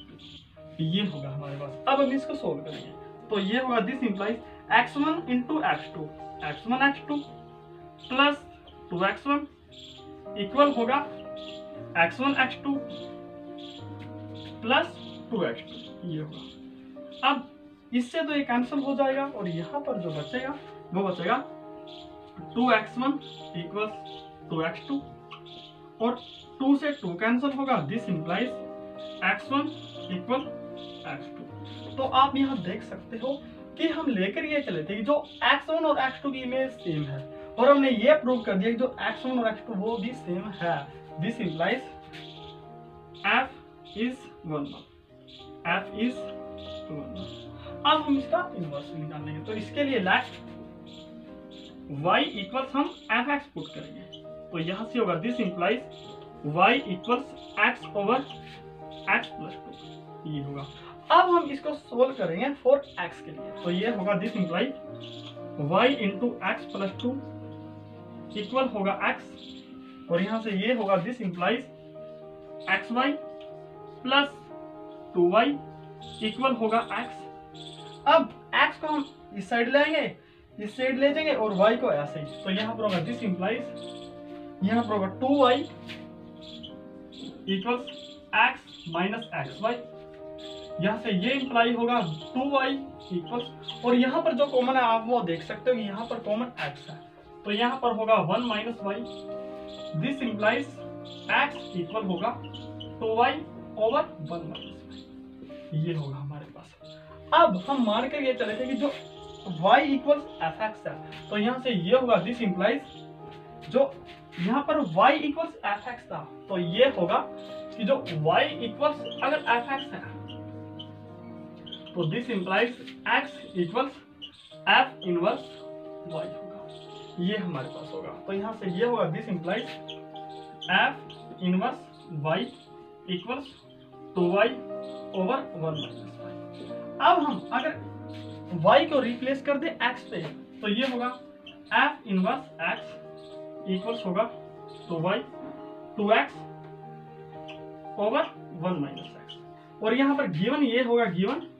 2। ये होगा हमारे पास। अब हम इसको सोल्व करेंगे तो ये होगा this implies x1 into x2 x2 plus 2x1 equal होगा x1 x2 प्लस 2x2। ये होगा। अब इससे तो ये कैंसिल हो जाएगा और यहाँ पर जो बचेगा वो बचेगा 2x1 इक्वल 2x2 और 2 से 2 कैंसिल होगा। This implies x1 equal x2। तो आप यहाँ देख सकते हो कि हम लेकर ये चले थे कि जो x1 और x2 की इमेज सेम है और हमने ये प्रूव कर दिया कि जो x1 और x2 वो भी सेम है। This implies f is 1 f is 1। अब हम इसका इनवर्स निकालेंगे तो इसके लिए लेट y इक्वल्स हम fx पुट करेंगे तो यहाँ से होगा this implies y equals x over x plus 2। ये होगा। अब हम इसको सोल्व करेंगे फॉर x के लिए तो ये होगा this implies y into x plus 2 equal होगा x और यहाँ से ये होगा this implies xy plus 2y equal होगा x। अब x को हम इस साइड लाएंगे इस साइड ले जाएंगे और y को ऐसे ही तो यहाँ पर होगा दिस इंप्लाइज यहाँ पर होगा 2y equals x minus xy। यहाँ से ये इंप्लाई होगा 2y इक्वल्स और यहाँ पर जो कॉमन है आप वो देख सकते हो कि यहाँ पर कॉमन x है तो यहाँ पर होगा 1 minus y। This implies x equal होगा 2y ओवर 1 माइनस y। ये होगा हमारे पास। अब हम मान कर ये चले थे कि जो y इक्वल्स fx है तो यहाँ से ये होगा दिस इंप्लाइज जो यहाँ पर y इक्वल्स fx था तो ये होगा कि जो y इक्वल्स अगर fx है तो this implies x equals f inverse y होगा। ये हमारे पास होगा तो यहाँ से ये होगा this implies f inverse y equals 2y over 1 minus y। अब हम अगर y को रिप्लेस कर दे x पे तो ये होगा f इनवर्स x इक्वल्स होगा 2y 2x over 1 minus x और यहाँ पर गिवन ये होगा गिवन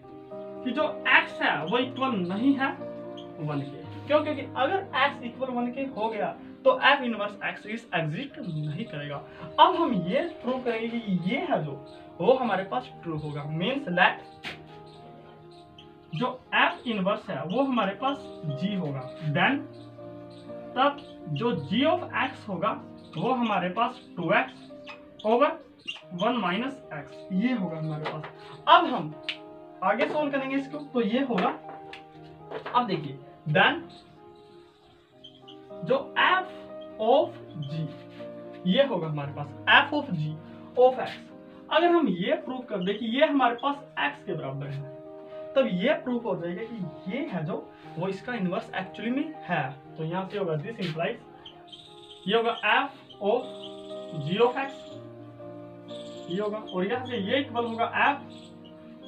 कि जो x है वो इक्वल नहीं है 1 के। क्यों? क्योंकि अगर x इक्वल 1 के हो गया तो f इनवर्स x इस एग्जिस्ट नहीं करेगा। अब हम ये प्रूव करेंगे कि ये है जो वो हमारे पास ट्रू होगा। मीन्स दैट जो f इनवर्स है वो हमारे पास g होगा। देन तब जो g ऑफ x होगा वो हमारे पास 2x ओवर 1 माइनस x ये होगा हमारे पास। अब हम आगे सोल्व करेंगे इसको तो ये होगा। अब देखिए देन जो f ऑफ g ये होगा हमारे पास f of g of x। अगर हम ये प्रूव कर दे कि ये हमारे पास x के बराबर है तब ये प्रूफ हो जाएगा कि ये है जो वो इसका इनवर्स एक्चुअली में है। तो यहाँ से होगा दिस इंप्लाइज ये होगा f of g of x ये होगा और यहाँ से ये इक्वल होगा f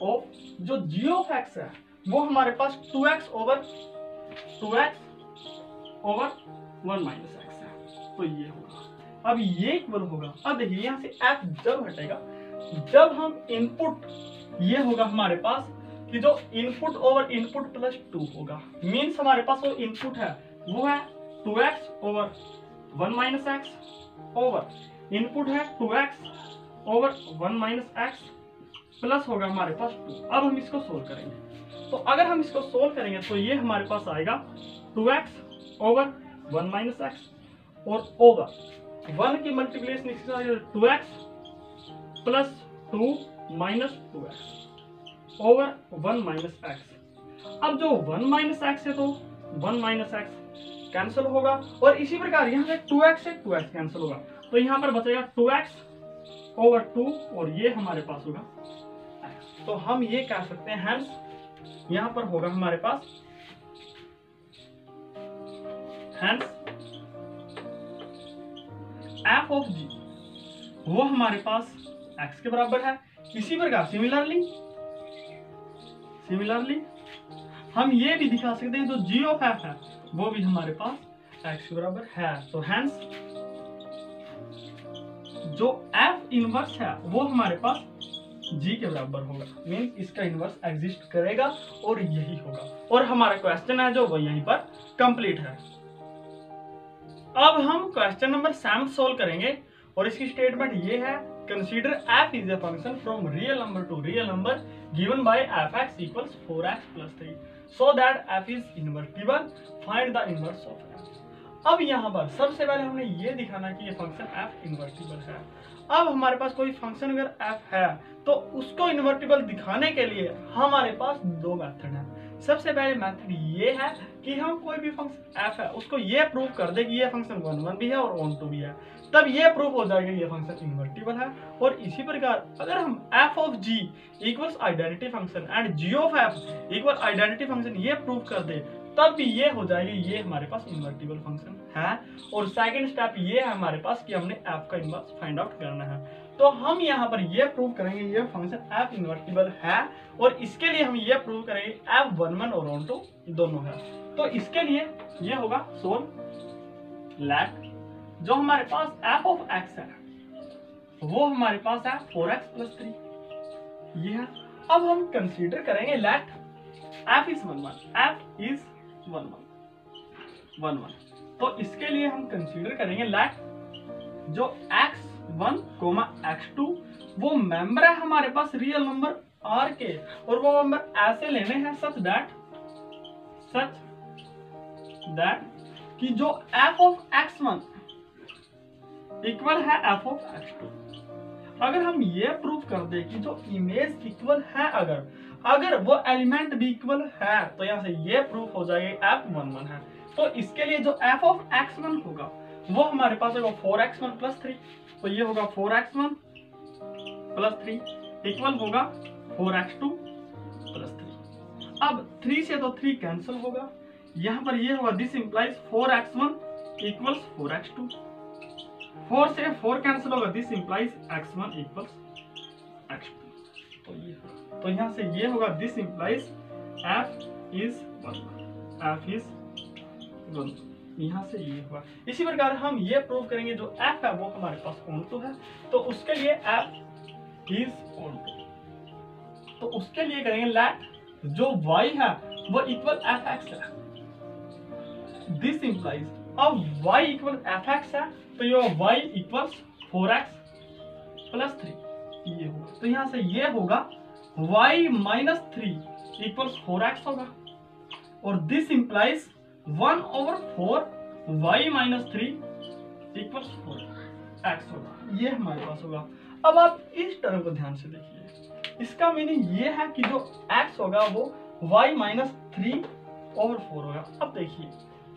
ऑफ जो g ऑफ x है वो हमारे पास 2x ओवर 1 माइनस x है तो ये होगा। अब ये इक्वल होगा। अब देखिए यहाँ से f जब हटेगा जब हम इनपुट ये होगा हमारे पास कि जो इनपुट ओवर इनपुट प्लस 2 होगा। मीन्स हमारे पास वो इनपुट है वो है 2x over 1 minus x over input है 2x over 1 minus x plus होगा हमारे पास 2। अब हम इसको सोल्व करेंगे तो अगर हम इसको सोल्व करेंगे तो ये हमारे पास आएगा 2x ओवर 1 माइनस x और ओवर 1 की multiplication 2x plus 2 minus 2x over 1 minus x। अब जो 1 माइनस x है तो 1 माइनस x कैंसिल होगा और इसी प्रकार यहाँ से 2x से 2x कैंसिल होगा तो यहाँ पर बचेगा 2x ओवर 2 और ये हमारे पास होगा x। तो हम ये कह सकते हैं हेंस यहाँ पर होगा हमारे पास Hence f of g वो हमारे पास x के बराबर है। इसी प्रकार सिमिलरली हम ये भी दिखा सकते हैं जो g of f है वो भी हमारे पास x के बराबर है। तो hence जो f इनवर्स है वो हमारे पास g के बराबर होगा, मीन्स इसका इनवर्स एग्जिस्ट करेगा और यही होगा। और हमारा क्वेश्चन है जो वो यहीं पर कंप्लीट है। अब हम क्वेश्चन नंबर 7 सोल्व करेंगे और इसकी स्टेटमेंट ये है, consider f is a function from real number to real number given by fx equals 4x plus 3 so that f is invertible, find the inverse of f। अब यहाँ पर सबसे पहले हमने ये दिखाना कि ये फंक्शन f इन्वर्टिबल है। अब हमारे पास कोई फंक्शन अगर f है तो उसको इन्वर्टिबल दिखाने के लिए हमारे पास दो मेथड है। सबसे पहले मेथड ये है कि हम कोई भी फंक्शन f है उसको ये प्रूव कर दे कि ये फंक्शन 1 भी है और ऑन टू भी है, तब ये प्रूव हो जाएगा ये फंक्शन इन्वर्टिबल है। और इसी प्रकार अगर हम f of g equals identity function and g of f equal identity function ये प्रूव कर दे, तब भी ये हो जाएगी ये हमारे पास इन्वर्टिबल फंक्शन है। और सेकंड स्टेप ये है हमारे पास कि हमने f का इनवर्स फाइंड आउट करना है। तो हम यहाँ पर ये प्रूव करेंगे ये फंक्शन f इन्वर्टिबल है और इसके लिए हम ये प्रूव करेंगे f11 और ऑन टू दोनों है। तो इसके लिए ये होगा सोल्व लेट जो हमारे पास f ऑफ x है वो हमारे पास है 4x प्लस 3 ये है। अब हम कंसीडर करेंगे लेट f इज 11 तो इसके लिए हम कंसीडर करेंगे लेट जो x1, x2 वो मेंबर है हमारे पास रियल नंबर r के, और वो मेंबर ऐसे लेने हैं सच दैट कि जो f ऑफ x1 इक्वल है f ऑफ x2। अगर हम ये प्रूव कर दे कि जो इमेज इक्वल है अगर वो एलिमेंट भी इक्वल है तो यहाँ से ये प्रूफ हो जाएगा f11 है। तो इसके लिए जो f ऑफ x1 होगा वो हमारे पास होगा 4x1 प्लस 3, तो ये होगा 4x1 प्लस 3 इक्वल होगा 4x2 प्लस 3। अब 3 से तो 3 कैंसिल होगा, यहाँ पर ये होगा this implies 4x1 equals 4x2, 4 से 4 कैंसिल होगा this implies x1 equals x2। तो यहाँ से ये होगा दिस इंप्लाइज f इज 1, यहाँ से ये हुआ। इसी प्रकार हम ये प्रूव करेंगे जो f है वो हमारे पास ऑन टू है, तो उसके लिए f इज ऑन टू, तो उसके लिए करेंगे लेट जो y है वो इक्वल fx है। दिस इंप्लाइज अब y इक्वल fx है तो ये y इक्वल 4x प्लस 3 ये होगा। तो यहाँ से ये होगा y माइनस 3 इक्वल 4x होगा, और this implies 1/4 y minus 3 equals 4x होगा, ये हमारे पास होगा। अब आप इस टर्म को ध्यान से देखिए, इसका मीनिंग ये है कि जो x होगा वो y माइनस 3/4 होगा। अब देखिए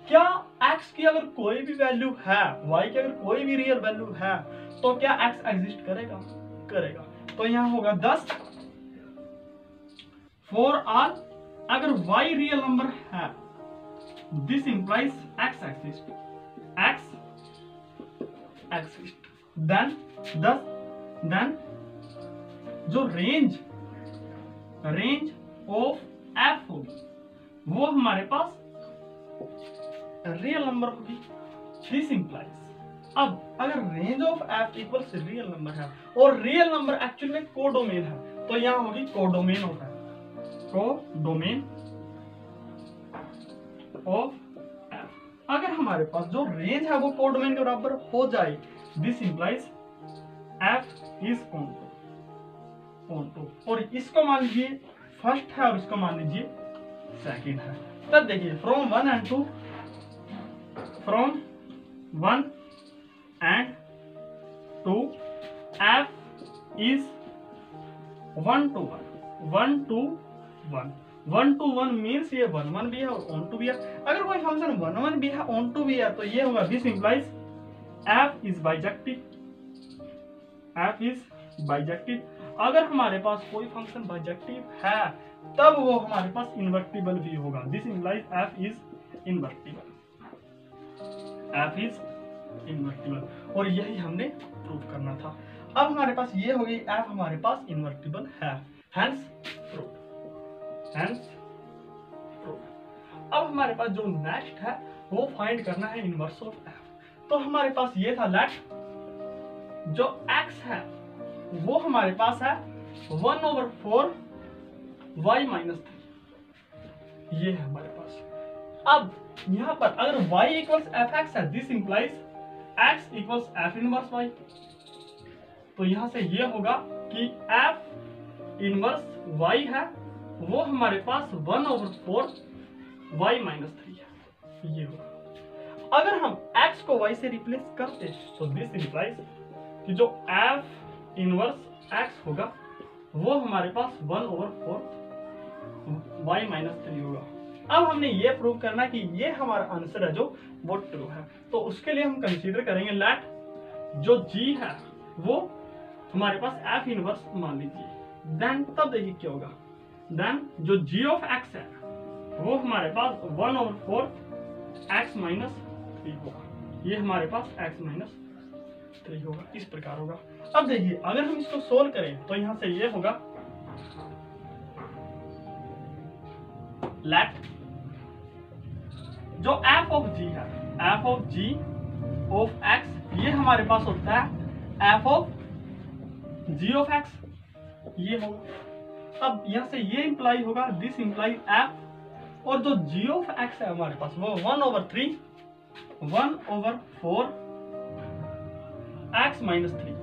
क्या x की अगर कोई भी वैल्यू है, y की अगर कोई भी रियल वैल्यू है तो क्या x एग्जिस्ट करेगा। तो यहाँ होगा 10 फॉर ऑल अगर y रियल नंबर है this implies x exists then जो रेंज ऑफ f होगी वो हमारे पास रियल नंबर होगी। दिस इंप्लाइज अब अगर range of f equals real number है और रियल नंबर एक्चुअल में कोडोमेन है तो यहाँ होगी कोडोमेन ऑफ f। अगर हमारे पास जो रेंज है वो कोडोमेन के बराबर हो जाए this implies f is onto, और इसको मान लीजिए फर्स्ट है और इसको मान लीजिए सेकंड है। तब देखिए from 1 and 2 f is 1 to 1 means ये 1 भी है और ऑन टू भी है। अगर कोई फंक्शन 1 भी है ऑन टू भी है तो ये होगा this implies f is bijective. अगर हमारे पास कोई फंक्शन बाइजेक्टिव है तब वो हमारे पास इन्वर्टिबल भी होगा। This implies f is invertible. f is invertible, और यही हमने प्रूव करना था। अब हमारे पास ये हो गई f हमारे पास इन्वर्टिबल है, हेंस प्रूव, हेंस प्रूव। अब हमारे पास जो नेक्स्ट है वो फाइंड करना है इनवर्स ऑफ f। तो हमारे पास ये था लेट जो x है वो हमारे पास है 1/4 y माइनस 3, ये है हमारे पास। अब यहाँ पर अगर y इक्वल्स एफ एक्स है, this implies x equals F inverse y। तो यहाँ से ये होगा कि f इनवर्स y है वो हमारे पास 1/4 y माइनस 3 है, ये होगा। अगर हम x को y से रिप्लेस करते तो दिस इंप्लाइज कि जो f इनवर्स x होगा वो हमारे पास 1/4 y माइनस 3 होगा। अब हमने ये प्रूव करना कि ये हमारा आंसर है जो वो ट्रू है। तो उसके लिए हम कंसीडर करेंगे लेट जो g है वो हमारे पास f इनवर्स मान लीजिए, देन तब देखिए क्या होगा। देन जो g ऑफ x है वो हमारे पास 1/4 x माइनस 3 होगा, ये हमारे पास x माइनस 3 होगा, इस प्रकार होगा। अब देखिए अगर हम इसको सोल्व करें तो यहां से ये होगा लेट जो f ऑफ g है, f of g of x ये हमारे पास होता है f of g of x, ये होगा। अब यहां से ये इंप्लाई होगा दिस इंप्लाई f, और जो g ऑफ x है हमारे पास वो 1/3 1/4 x माइनस 3,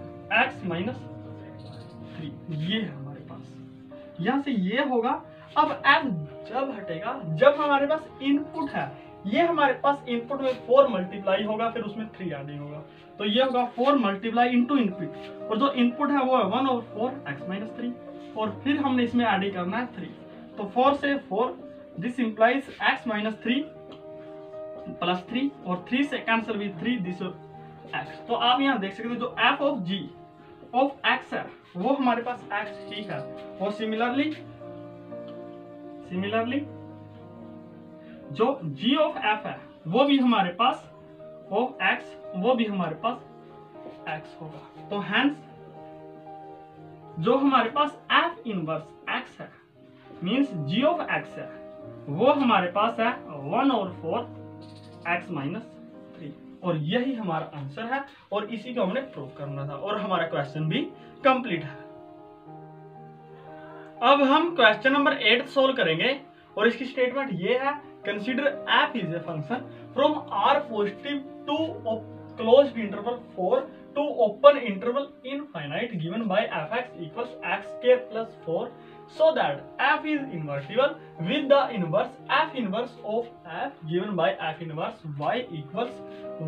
ये है हमारे पास। यहां से ये होगा। अब f जब हटेगा जब हमारे पास इनपुट है, ये हमारे पास इनपुट में 4 मल्टीप्लाई होगा फिर उसमें 3 एडिंग होगा, तो ये होगा 4 मल्टीप्लाई इंटू इनपुट, और जो इनपुट है वो है 1/4 x माइनस 3, और फिर हमने इसमें एडिंग करना है 3, तो 4 से 4 this implies x minus 3 plus 3, और 3 से कैंसिल विद 3 दिस x। तो आप यहाँ देख सकते हो जो f of g of x है वो हमारे पास x ही है, और सिमिलरली जो g ऑफ f है वो भी हमारे पास ऑफ x वो भी हमारे पास x होगा। तो हेंस जो हमारे पास f इनवर्स x है मींस g ऑफ x है वो हमारे पास है 1/4 x माइनस 3, और यही हमारा आंसर है, और इसी को हमने प्रूव करना था, और हमारा क्वेश्चन भी कंप्लीट है। अब हम क्वेश्चन नंबर 8 सोल्व करेंगे, और इसकी स्टेटमेंट ये है consider f is a function from r positive to closed interval 4 to open interval infinite given by fx equals x square plus 4 so that f is invertible with the inverse f inverse of f given by f inverse y equals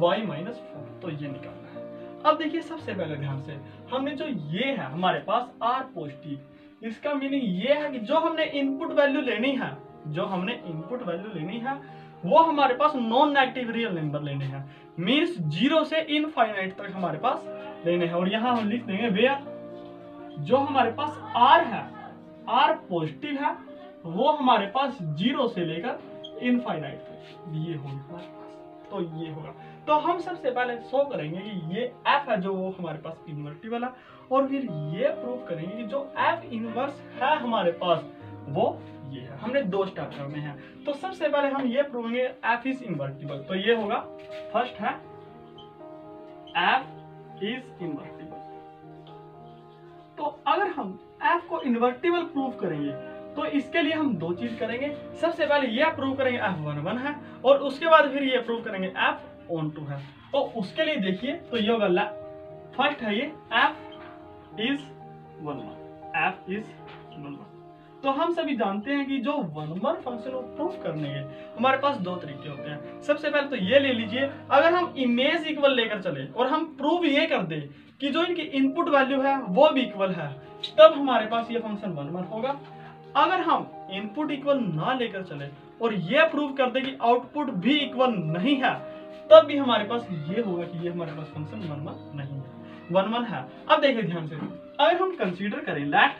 y minus 4। तो ये निकालना है। अब देखिए सबसे पहले ध्यान से हमने जो ये है हमारे पास r पॉजिटिव, इसका मीनिंग ये है कि जो हमने इनपुट वैल्यू लेनी है वो हमारे पास नॉन नेगेटिव रियल नंबर लेने हैं, मींस 0 से इनफाइनाइट तक हमारे पास लेने हैं। और यहाँ हम लिख देंगे वेयर जो हमारे पास r है, r पॉजिटिव है वो हमारे पास 0 से लेकर इनफाइनाइट तक ये होगा हमारे पास। तो ये होगा, तो हम सबसे पहले शो करेंगे कि ये f है जो वो हमारे पास इन्वर्टिबल है, और फिर ये प्रूव करेंगे कि जो f इनवर्स है हमारे पास वो ये है। हमने 2 स्टेप करने हैं, तो सबसे पहले हम ये प्रूव करेंगे f इज इन्वर्टिबल। तो ये होगा फर्स्ट है f इज इन्वर्टिबल। तो अगर हम f को इन्वर्टिबल प्रूव करेंगे तो इसके लिए हम 2 चीज करेंगे। सबसे पहले ये प्रूव करेंगे f11 है, और उसके बाद फिर ये प्रूव करेंगे f12 है। तो उसके लिए देखिए तो ये होगा फर्स्ट है ये f इज 11। तो हम सभी जानते हैं कि जो 1 फंक्शन को प्रूव करने के हमारे पास 2 तरीके होते हैं। सबसे पहले तो ये ले लीजिए, अगर हम इमेज इक्वल लेकर चले और हम प्रूव ये कर दे कि जो इनकी इनपुट वैल्यू है वो भी इक्वल है, तब हमारे पास ये फंक्शन 1 होगा। अगर हम इनपुट इक्वल ना लेकर चले और ये प्रूव कर दे कि आउटपुट भी इक्वल नहीं है, तब भी हमारे पास ये होगा कि ये हमारे पास फंक्शन 1 नहीं है, 1 है। अब देखिए ध्यान से, अगर हम कंसीडर करें लेट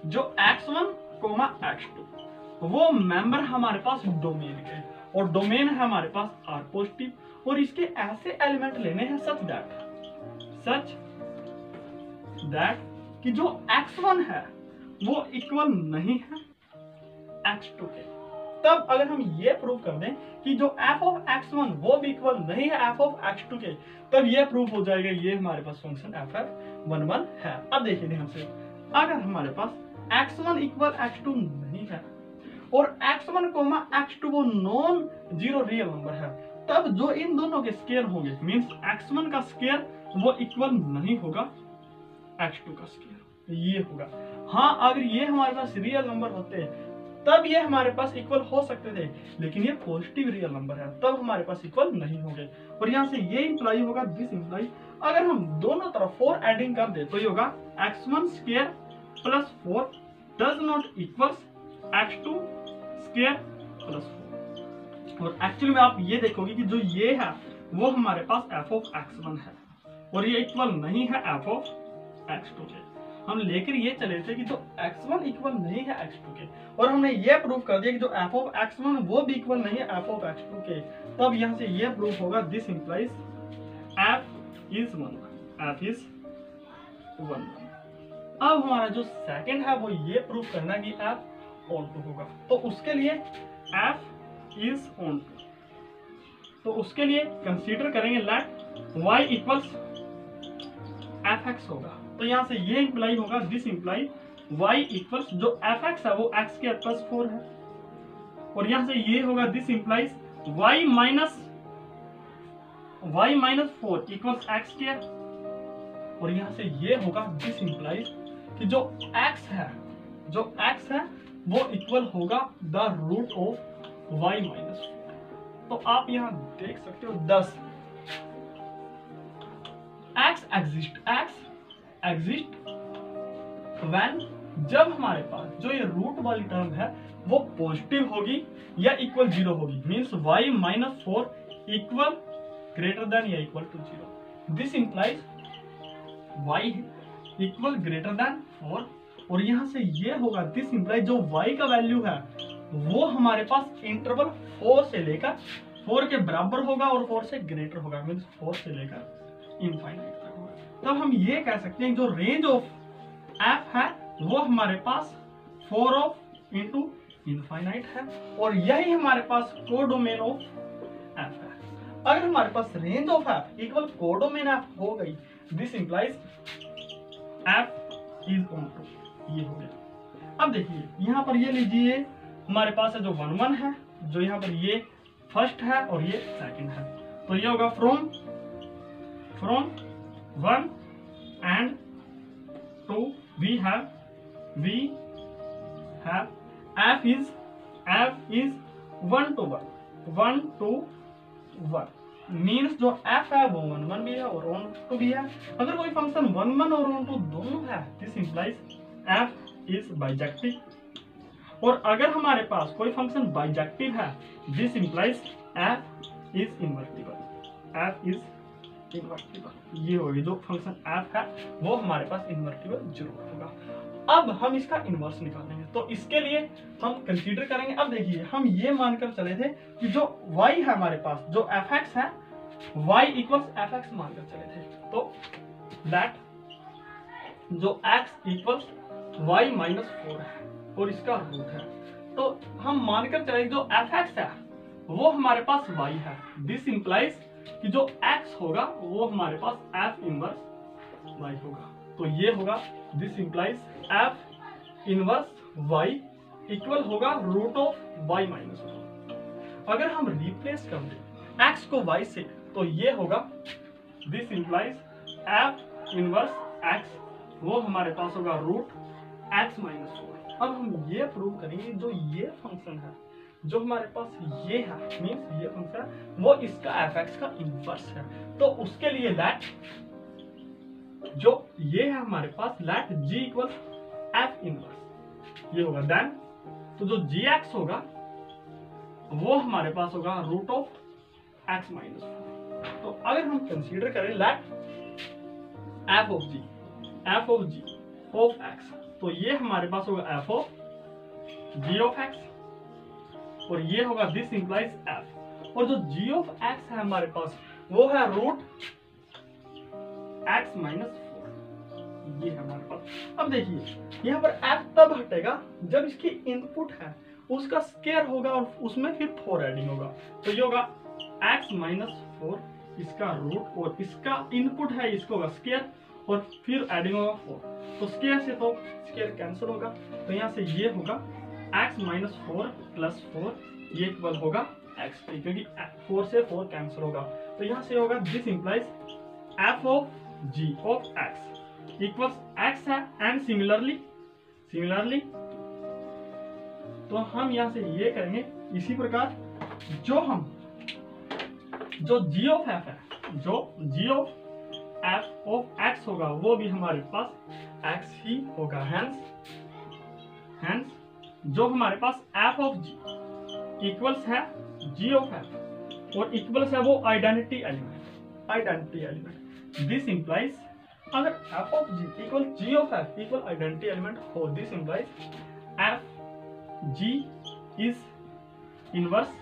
जो x1, x2 वो मेंबर हमारे पास डोमेन के, और डोमेन है हमारे पास r पॉजिटिव, और इसके ऐसे एलिमेंट लेने हैं सच दैट कि जो x1 है वो इक्वल नहीं है x2 के। तब अगर हम ये प्रूव कर दें कि जो f ऑफ x1 वो भी इक्वल नहीं है f ऑफ x2 के, तब ये प्रूव हो जाएगा ये हमारे पास फंक्शन ff11 है। अब देखिए ध्यान से, अगर हमारे पास x1 इक्वल x2 नहीं है और x1 कोमा x2 वो नॉन जीरो रियल नंबर है, तब जो इन दोनों के स्केयर होंगे मींस x1 का स्केयर वो इक्वल नहीं होगा x2 का स्केयर, ये होगा। हाँ, अगर ये हमारे पास रियल नंबर होते तब ये हमारे पास इक्वल हो सकते थे, लेकिन ये पॉजिटिव रियल नंबर है तब हमारे पास इक्वल नहीं होंगे। और यहाँ से ये इंप्लाई होगा दिस इंप्लाई, अगर हम दोनों तरफ 4 एडिंग कर दे तो ये होगा x1 square plus 4 does not equals x2 square plus 4। और एक्चुअली में आप ये देखोगे कि जो ये है वो हमारे पास f ऑफ x1 है और ये इक्वल नहीं है f ऑफ x2 के। हम लेकर ये चले थे कि जो x1 इक्वल नहीं है x2 के, और हमने ये प्रूव कर दिया कि जो f ऑफ x1 वो भी इक्वल नहीं है f ऑफ x2 के, तब यहाँ से ये प्रूफ होगा दिस इंप्लाइज f इज 1। अब हमारा जो सेकंड है वो ये प्रूफ करना कि f ऑन टू होगा, तो उसके लिए f इज ऑन टू, तो उसके लिए कंसीडर करेंगे लेट y इक्वल्स fx होगा। तो यहाँ से ये इंप्लाई होगा दिस इंप्लाई y इक्वल्स जो fx है वो x के प्लस 4 है, और यहाँ से ये होगा this implies y minus 4 equals x के, और यहाँ से ये होगा दिस इंप्लाइज कि जो x है वो इक्वल होगा the root of y minus 4। तो आप यहाँ देख सकते हो 10 x एग्जिस्ट व्हेन, जब हमारे पास जो ये रूट वाली टर्म है वो पॉजिटिव होगी या इक्वल 0 होगी, means y minus 4 equal greater than या equal to 0। This implies y equal greater than 4, और यहाँ से ये होगा दिस इंप्लाइज जो y का वैल्यू है वो हमारे पास इंटरवल 4 से लेकर 4 के बराबर होगा और 4 से ग्रेटर होगा, मींस 4 से लेकर इनफाइनाइट तक होगा। तब हम ये कह सकते हैं जो रेंज ऑफ f है वो हमारे पास 4 ऑफ इंटू इनफाइनाइट है, और यही हमारे पास कोडोमेन ऑफ f है। अगर हमारे पास range of f equal codomain f हो गई, this implies f is onto, ये हो गया। अब देखिए यहाँ पर ये लीजिए हमारे पास है जो 1 1 है, जो यहाँ पर ये फर्स्ट है और ये सेकंड है, तो ये होगा from 1 and 2 we have f is 1 to 1 means जो f है वो 1 1 भी है और 1 2 भी है। अगर कोई फंक्शन 1 1 और 1 2 दोनों है, this implies f is bijective, और अगर हमारे पास कोई फंक्शन बाइजेक्टिव है, this implies f is invertible, ये होगी जो फंक्शन f है वो हमारे पास इन्वर्टिबल जरूर होगा। अब हम इसका इनवर्स निकालेंगे, तो इसके लिए हम कंसीडर करेंगे। अब देखिए हम ये मानकर चले थे कि जो y है हमारे पास जो fx है y इक्वल्स fx मानकर चले थे, तो दैट जो x इक्वल्स y माइनस 4 है और इसका रूट है, तो हम मानकर चले जो fx है वो हमारे पास y है। दिस इंप्लाइज कि जो x होगा वो हमारे पास f इनवर्स y होगा, तो ये होगा this implies f inverse y equal होगा रूट ऑफ y माइनस 4। अगर हम रिप्लेस कर दें x को y से, तो ये होगा this implies f inverse x वो हमारे पास होगा रूट x माइनस 4। अब हम ये प्रूव करेंगे जो ये फंक्शन है जो हमारे पास ये है, मींस ये फंक्शन वो इसका fx का इनवर्स है, तो उसके लिए लेट जो ये है हमारे पास let g equal f inverse, ये होगा देन तो जो gx होगा वो हमारे पास होगा रूट ऑफ x माइनस 4। तो अगर हम कंसीडर करें let f of g of x, तो ये हमारे पास होगा f of g of x, और ये होगा दिस इंप्लाइज f, और जो g ऑफ x है हमारे पास वो है रूट x माइनस 4, ये है हमारे पास। अब देखिए यहाँ पर f तब हटेगा जब इसकी इनपुट है उसका स्क्वायर होगा और उसमें फिर 4 एडिंग होगा, तो ये होगा x माइनस 4 इसका रूट और इसका इनपुट है इसको होगा स्क्वायर और फिर एडिंग होगा 4, तो स्क्वायर से तो स्क्वायर कैंसिल होगा, तो यहाँ से ये होगा x माइनस 4 प्लस 4 ये इक्वल होगा x, क्योंकि 4 से 4 कैंसिल होगा, तो यहाँ से होगा this implies f of g of x equals x है एंड सिमिलरली तो हम यहाँ से ये करेंगे इसी प्रकार जो g ऑफ f है, जो g of f of x होगा वो भी हमारे पास x ही होगा, हेंस जो हमारे पास f ऑफ g इक्वल्स है g ऑफ f और इक्वल्स है वो आइडेंटिटी एलिमेंट। दिस इंप्लाइज अगर f of g equal g of f equal identity element हो, this implies f g is inverse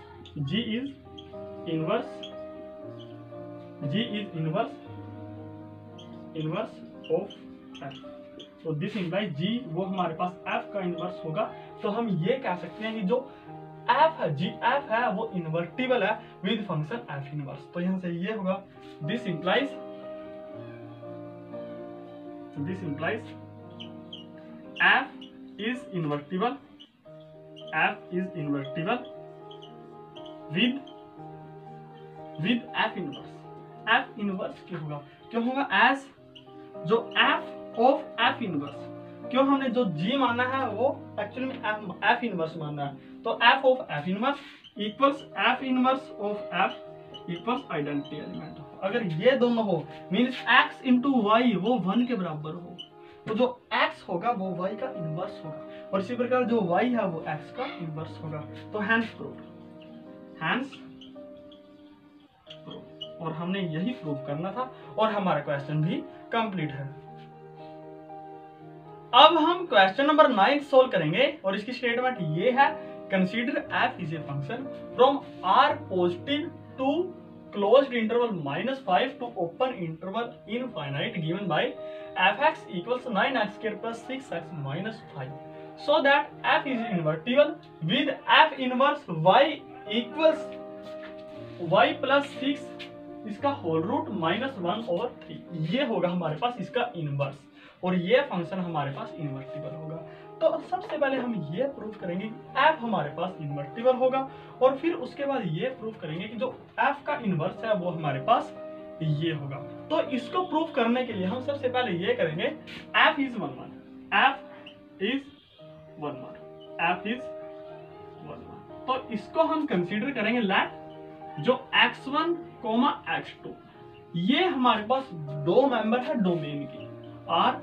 of f, तो दिस इंप्लाइज g वो हमारे पास f का इनवर्स होगा, तो हम ये कह सकते हैं कि जो f है g f है वो इन्वर्टिबल है विद फंक्शन f इनवर्स, तो यहाँ से ये होगा this implies f is invertible with f inverse क्यों होगा एज जो f ऑफ f इनवर्स, क्यों हमने जो g माना है वो एक्चुअली में f इनवर्स माना है, तो f of f inverse equals f inverse of f equals identity element. अगर ये दोनों हो मींस x इंटू वाई वो 1 के बराबर हो, तो जो x होगा वो y का इनवर्स होगा और इसी प्रकार जो y है वो x का इनवर्स होगा, तो हेंस प्रूव और हमने यही प्रूव करना था और हमारा क्वेश्चन भी कंप्लीट है। अब हम क्वेश्चन नंबर 9 सोल्व करेंगे और इसकी स्टेटमेंट ये है, consider f is a function from r positive to closed interval -5 to open interval infinite given by fx equals 9x square plus 6x minus 5, so that f is invertible with f inverse y equals y plus 6 इसका होल रूट -1/3, ये होगा हमारे पास इसका इनवर्स और ये फंक्शन हमारे पास इन्वर्टिबल होगा। तो सबसे पहले हम ये प्रूव करेंगे कि f हमारे पास इन्वर्टिबल होगा और फिर उसके बाद ये प्रूव करेंगे कि जो f का इनवर्स है वो हमारे पास ये होगा। तो इसको प्रूव करने के लिए हम सबसे पहले ये करेंगे f इज 1 तो इसको हम कंसीडर करेंगे लेट जो x1, x2 ये हमारे पास दो मेंबर है डोमेन की r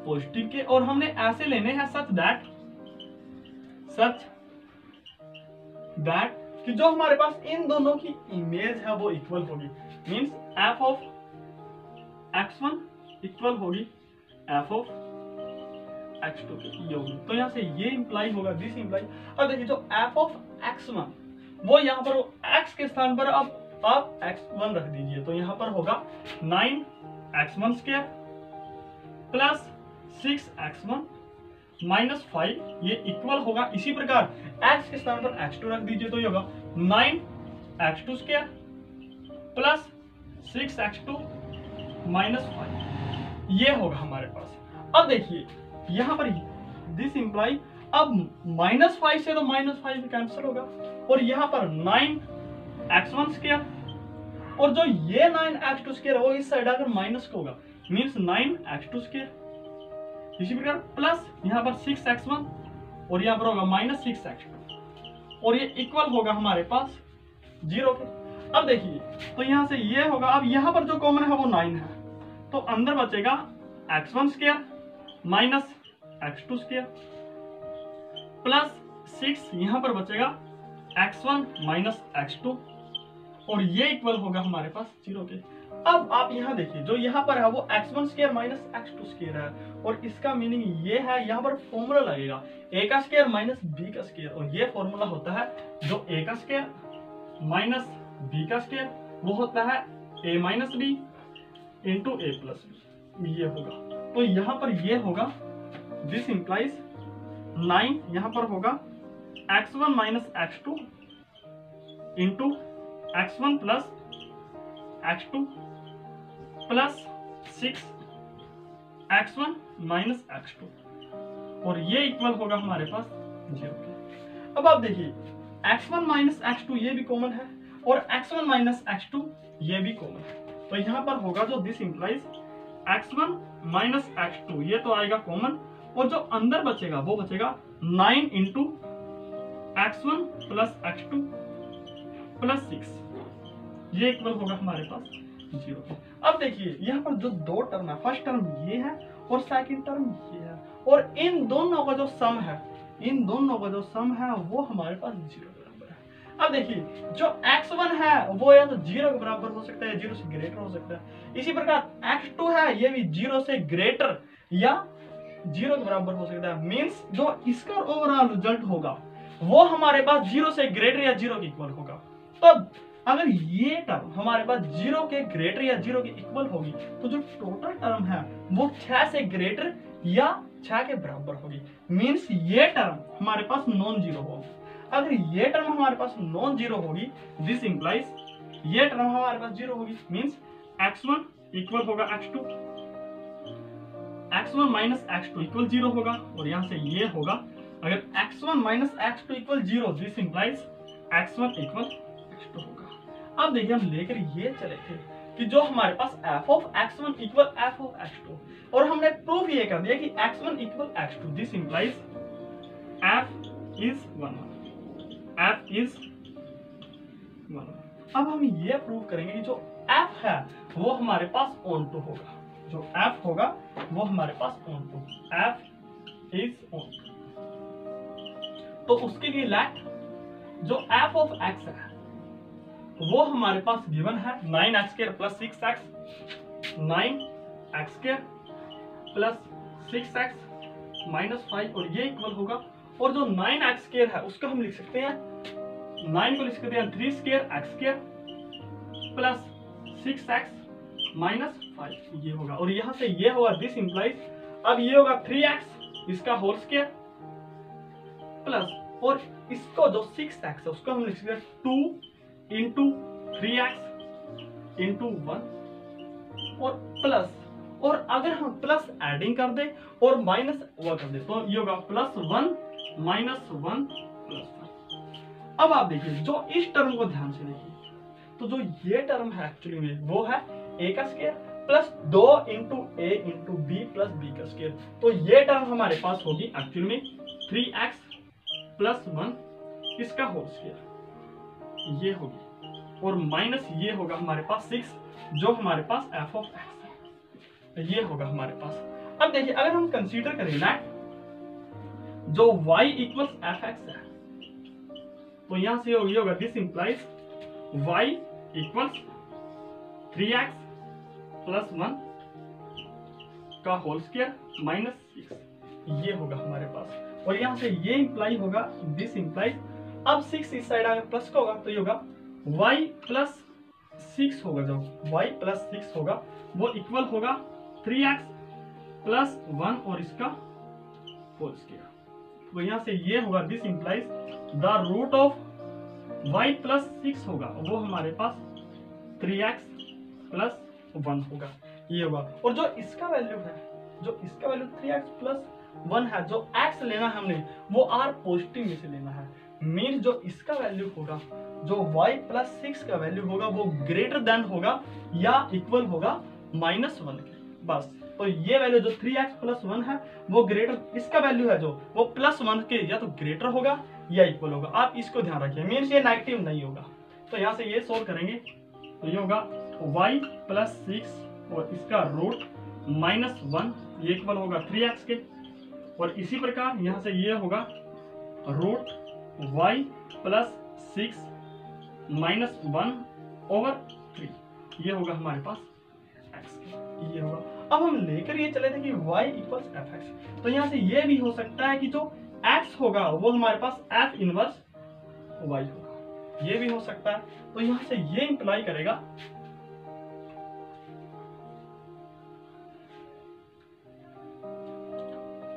पॉजिटिव के और हमने ऐसे लेने हैं सच दैट कि जो हमारे पास इन दोनों की इमेज है वो इक्वल होगी, means f of x1 equal होगी f ऑफ x2 के, ये होगी। तो यहाँ से ये इंप्लाई होगा दिस इंप्लाई। अब देखिए जो f ऑफ x1 वो यहाँ पर x के स्थान पर अब आप x1 रख दीजिए, तो यहाँ पर होगा 9x1 square plus 6x1 minus 5 ये इक्वल होगा, इसी प्रकार x के स्थान पर x2 रख दीजिए तो ये होगा 9x2 square plus 6x2 minus 5 ये होगा हमारे पास। अब देखिए यहाँ पर दिस इंप्लाई अब -5 से तो -5 कैंसिल होगा और यहाँ पर 9x1 स्क्वायर और जो ये 9x2 स्क्वायर वो इस साइड अगर माइनस होगा मींस 9x2 स्क्वायर, इसी प्रकार प्लस यहाँ पर 6x1 और यहाँ पर होगा -6x2 और ये इक्वल होगा हमारे पास 0 के। अब देखिए तो यहाँ से ये होगा, अब यहाँ पर जो कॉमन है वो 9 है तो अंदर बचेगा x1 square minus x2 square plus 6 यहाँ पर बचेगा x1 माइनस x2 और ये इक्वल होगा हमारे पास 0 के। अब आप यहाँ देखिए जो यहाँ पर है वो x1 square minus x2 square है और इसका मीनिंग ये है, यहाँ पर फॉर्मूला लगेगा a का स्क्वायर माइनस b का स्क्वायर और ये फॉर्मूला होता है जो a का स्क्वायर माइनस बी का स्क्वायर वो होता है a minus B into A plus B, ये होगा। तो यहाँ पर ये होगा, दिस इंप्लाइज 9 यहाँ पर होगा x1 minus x2 into x1 plus x2 plus 6 x1 minus x2, और ये इक्वल होगा हमारे पास 0 के। अब आप देखिए x1 माइनस x2 ये भी कॉमन है और x1 माइनस x2 ये भी कॉमन है, तो यहाँ पर होगा जो this implies x1 minus x2 ये तो आएगा कॉमन, और जो अंदर बचेगा वो बचेगा 9 into x1 plus x2 plus 6, ये इक्वल होगा हमारे पास 0। अब देखिए यहाँ पर जो दो टर्म है, फर्स्ट टर्म ये है और सेकंड टर्म ये है, और इन दोनों का जो सम है, इन दोनों का जो सम है वो हमारे पास 0 के बराबर है। अब देखिए जो x1 है वो या तो 0 के बराबर हो सकता है, 0 से ग्रेटर हो सकता है, इसी प्रकार x2 है ये भी 0 से ग्रेटर या 0 के बराबर हो सकता है। मींस जो इसका ओवरऑल रिजल्ट होगा वो हमारे पास 0 से ग्रेटर या 0 के इक्वल होगा। तो अगर ये टर्म हमारे पास 0 के ग्रेटर या 0 के इक्वल होगी तो जो टोटल टर्म है वो 6 से ग्रेटर या 6 के बराबर होगी। मींस ये टर्म हमारे पास नॉन जीरो होगी। अगर ये टर्म हमारे पास नॉन जीरो होगी, दिस इंप्लाइज ये टर्म हमारे पास 0 होगी। मींस x1 इक्वल होगा x2, x1 minus x2 equal 0 होगा, और यहाँ से ये होगा अगर x1 minus x2 equal 0, this implies x1 equal x2 होगा। अब देखिए हम लेकर ये चले थे कि जो हमारे पास f of x1 equal f of x2, और हमने प्रूफ ये कर दिया कि x1 equal x2, this implies f is 1, f is 1। अब हम ये प्रूव करेंगे कि जो f है वो हमारे पास ऑन टू होगा, जो f होगा वो हमारे पास onto, f is onto. तो उसके लिए लेट जो f ऑफ x है वो हमारे पास गिवन है 9x square plus 6x, 9x square plus 6x minus 5, और ये इक्वल होगा, और जो 9x स्क्वायर है उसका हम लिख सकते हैं 9 को लिख सकते हैं 3 square x square plus 6x minus 5, ये होगा, और यहाँ से ये होगा दिस इंप्लाइज, अब ये होगा 3x इसका होल स्क्वायर प्लस, और इसको जो 6x है उसको हम लिख सकते हैं 2 इंटू 3x इंटू 1 और प्लस, और अगर हम प्लस एडिंग कर दे और माइनस वो कर दे तो ये होगा +1 माइनस 1 प्लस 1। अब आप देखिए जो इस टर्म को ध्यान से देखिए, तो जो ये टर्म है एक्चुअली में वो है a का square plus 2 into a into b plus b का स्क्वायर, तो ये टर्म हमारे पास होगी एक्चुअली में 3x प्लस 1 इसका होल स्क्वायर, ये होगी, और माइनस ये होगा हमारे पास 6 जो हमारे पास f ऑफ x है, ये होगा हमारे पास। अब देखिए अगर हम कंसीडर करें ना जो y इक्वल्स fx है, तो यहां से ये होगा this implies y equals 3x plus 1 का होल स्क्वायर माइनस 6, ये होगा हमारे पास, और यहां से ये इंप्लाई होगा दिस इंप्लाइज, अब 6 इस साइड आगे प्लस का होगा तो ये होगा y प्लस 6 होगा, जो y प्लस 6 होगा वो इक्वल होगा 3x प्लस 1 और इसका होल स्क्वायर, तो यहाँ से ये होगा this implies the root of y plus 6 होगा वो हमारे पास 3x प्लस 1 होगा, ये होगा, और जो इसका वैल्यू है, जो इसका वैल्यू 3x प्लस 1 है, जो x लेना है हमने वो r पॉजिटिव में से लेना है। मीन जो इसका वैल्यू होगा, जो y प्लस 6 का वैल्यू होगा वो ग्रेटर देन होगा या इक्वल होगा -1 के, बस। तो ये वैल्यू जो 3x प्लस 1 है वो ग्रेटर, इसका वैल्यू है जो वो +1 के या तो ग्रेटर होगा या इक्वल होगा, आप इसको ध्यान रखिए, मीन्स ये नेगेटिव नहीं होगा। तो यहाँ से ये सोल्व करेंगे तो ये होगा y प्लस 6 और इसका रूट -1, ये इक्वल होगा 3x के, और इसी प्रकार यहाँ से ये होगा रूट y प्लस 6 -1/3, ये होगा हमारे पास x के, ये होगा। अब हम लेकर ये चले थे कि y इक्वल्स fx, तो यहाँ से ये भी हो सकता है कि जो x होगा वो हमारे पास f इनवर्स y होगा, ये भी हो सकता है। तो यहां से ये इंप्लाई करेगा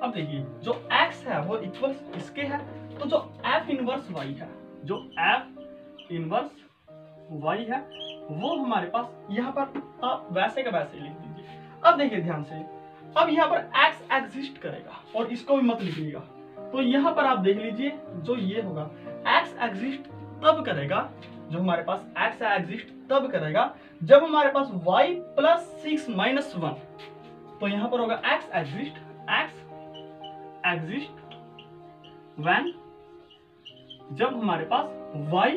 अब देखिए जो x है वो इक्वल इसके है, तो जो f इनवर्स y है, जो f इनवर्स y है वो हमारे पास यहाँ पर आप वैसे का वैसे लिख दीजिए। अब देखिए ध्यान से, अब यहाँ पर x एग्जिस्ट करेगा और इसको भी मत लिखिएगा। तो यहाँ पर आप देख लीजिए जो ये होगा x एग्जिस्ट तब करेगा, जो हमारे पास x एग्जिस्ट तब करेगा जब हमारे पास y प्लस 6 माइनस 1। तो यहाँ पर होगा x एग्जिस्ट व्हेन जब हमारे पास y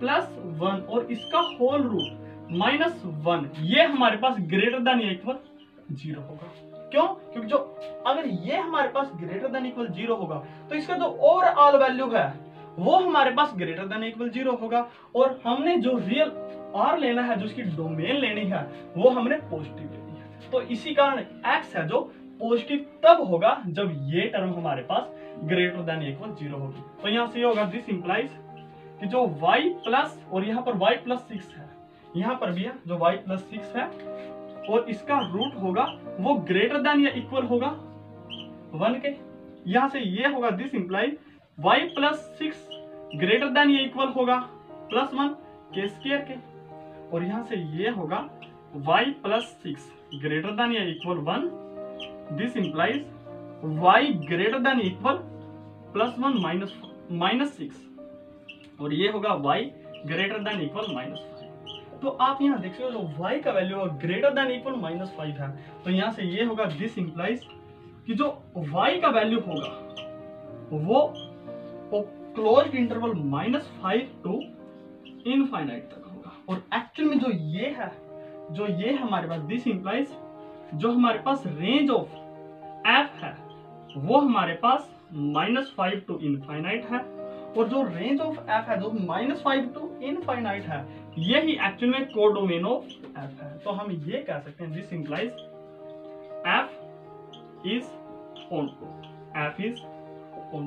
प्लस 1 और इसका होल रूट माइनस 1 ये हमारे पास ग्रेटर देन या इक्वल 0 होगा। क्यों? क्योंकि जो अगर ये हमारे पास ग्रेटर देन इक्वल 0 होगा तो इसका जो ओवरऑल वैल्यू है वो हमारे पास ग्रेटर देन इक्वल 0 होगा, और हमने जो रियल r लेना है, जो इसकी डोमेन लेनी है वो हमने पॉजिटिव लेनी है। तो इसी कारण x है जो पॉजिटिव तब होगा जब ये टर्म हमारे पास ग्रेटर देन इक्वल 0 होगी। तो यहाँ से ये होगा दिस इंप्लाइज कि जो y प्लस और यहाँ पर y प्लस 6 है, यहाँ पर भी है जो y प्लस 6 है और इसका रूट होगा वो ग्रेटर देन या इक्वल होगा 1 के। यहाँ से ये होगा this implies y plus 6 greater than या इक्वल होगा प्लस 1 के स्क्वायर के, और यहाँ से ये होगा y प्लस 6 ग्रेटर देन या equal 1। This implies y greater than equal plus 1 minus 6, और ये होगा y greater than equal minus 5। तो आप यहाँ देख सकते हो जो y का value greater than equal minus 5 है, तो यहाँ से ये होगा दिस इंप्लाइज कि जो y का वैल्यू होगा वो closed interval minus 5 to infinite तक होगा। और एक्चुअल में जो ये है, जो ये हमारे पास दिस इंप्लाइज जो हमारे पास रेंज ऑफ f है वो हमारे पास माइनस 5 टू इनफाइनाइट है, और जो रेंज ऑफ f है जो माइनस 5 टू इनफाइनाइट है यही एक्चुअल में कोडोमेन ऑफ f है। तो हम ये कह सकते हैं this implies f is on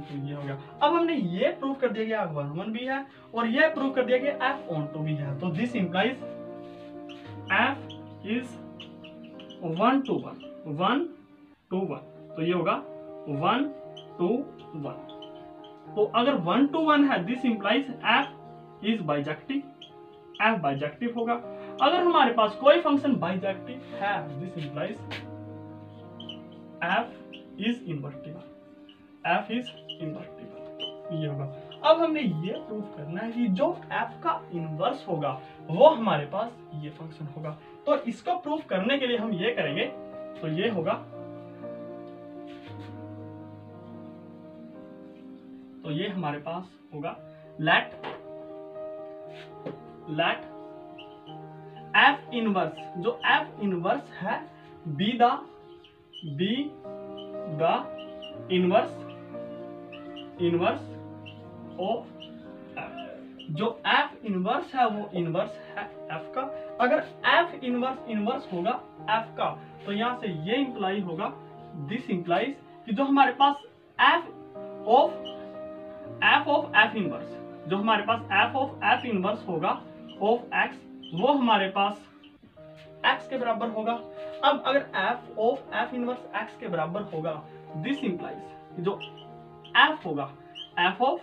to ये हो गया। अब हमने ये प्रूव कर दिया कि 1 भी है और ये प्रूव कर दिया कि f ऑन टू भी है। तो this implies f is 1 to 1 तो ये होगा 1 to 1। तो अगर 1 to 1 है this implies f is bijective, f bijective होगा। अगर हमारे पास कोई फंक्शन बाइजेक्टिव है this implies f is invertible, f is invertible ये होगा। अब हमने ये प्रूव करना है कि जो f का इनवर्स होगा वो हमारे पास ये फंक्शन होगा। तो इसको प्रूव करने के लिए हम ये करेंगे, तो ये होगा, तो ये हमारे पास होगा लेट f इनवर्स, जो f इनवर्स है be the inverse of f। जो f इनवर्स है वो इनवर्स है f का। अगर f इनवर्स होगा f का तो यहां से ये इंप्लाई होगा दिस इंप्लाइज कि जो हमारे पास f ऑफ f इनवर्स, जो हमारे पास f ऑफ f इनवर्स होगा ऑफ x वो हमारे पास x के बराबर होगा। अब अगर f of f inverse x के बराबर होगा दिस इंप्लाइज जो f होगा f of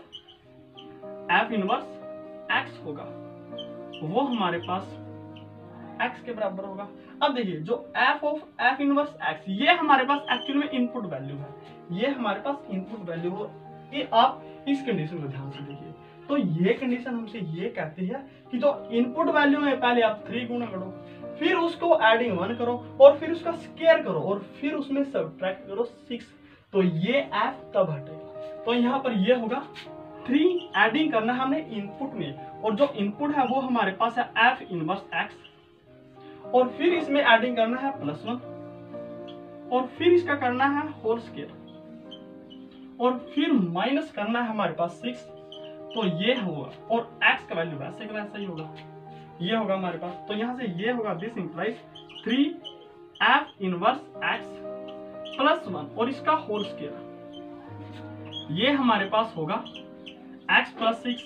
f inverse x होगा वो हमारे पास x के बराबर होगा। अब देखिए जो f of f inverse x ये हमारे पास एक्चुअल में इनपुट वैल्यू है, ये हमारे पास इनपुट वैल्यू हो। ये आप इस कंडीशन को ध्यान से देखिए, तो ये कंडीशन हमसे ये कहती है कि जो इनपुट वैल्यू है पहले आप 3 गुना करो, फिर उसको एडिंग 1 करो और फिर उसका स्क्वायर करो और फिर उसमें सब्ट्रैक्ट करो 6, तो ये f तब हटेगा। तो यहाँ पर ये होगा 3 एडिंग करना है हमने इनपुट में, और जो इनपुट है वो हमारे पास है f इनवर्स x, और फिर इसमें एडिंग करना है +1 और फिर इसका करना है होल स्क्वायर और फिर माइनस करना है हमारे पास 6, तो ये होगा, और x का वैल्यू वैसे का वैसा ही होगा, ये होगा हमारे पास। तो यहाँ से ये होगा this implies 3f inverse x +1 और इसका होल स्क्वायर, ये हमारे पास होगा x + 6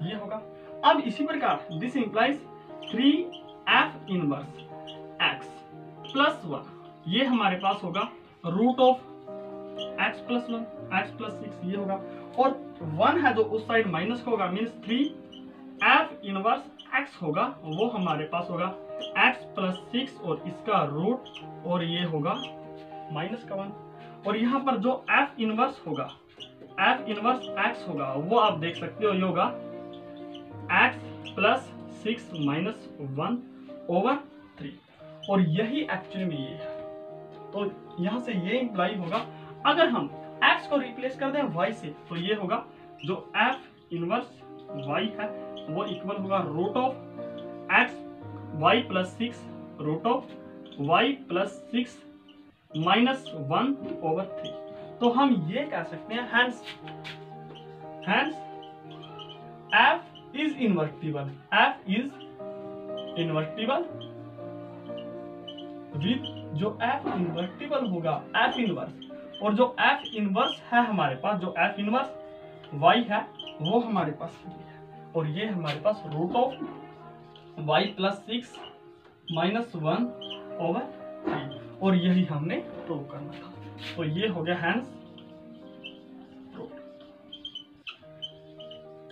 ये होगा। अब इसी प्रकार this implies 3f inverse x plus 1, ये हमारे पास होगा root of x plus 1 x plus 6, ये होगा। और 1 है जो उस साइड माइनस होगा, मीन्स 3f इनवर्स x होगा, वो हमारे पास होगा x प्लस 6 और इसका रूट, और ये होगा माइनस का 1। और यहाँ पर जो f इनवर्स होगा, f इनवर्स x होगा, वो आप देख सकते हो, ये होगा x प्लस 6 माइनस 1 ओवर 3, और यही एक्चुअली में ये है। तो यहाँ से ये इंप्लाई होगा, अगर हम x को रिप्लेस कर दें y से, तो ये होगा जो f इनवर्स y है वो इक्वल होगा root of x y plus 6 root of y plus 6 minus 1 over 3। तो हम ये कह सकते हैं hence f is invertible, f is invertible with जो f इनवर्टिबल होगा f इनवर्स, और जो f इनवर्स है हमारे पास, जो f इनवर्स y है वो हमारे पास ये है, और ये हमारे पास root of y plus 6 minus 1 over 3, और यही हमने प्रूव करना था। तो ये हो गया हैंस प्रूव,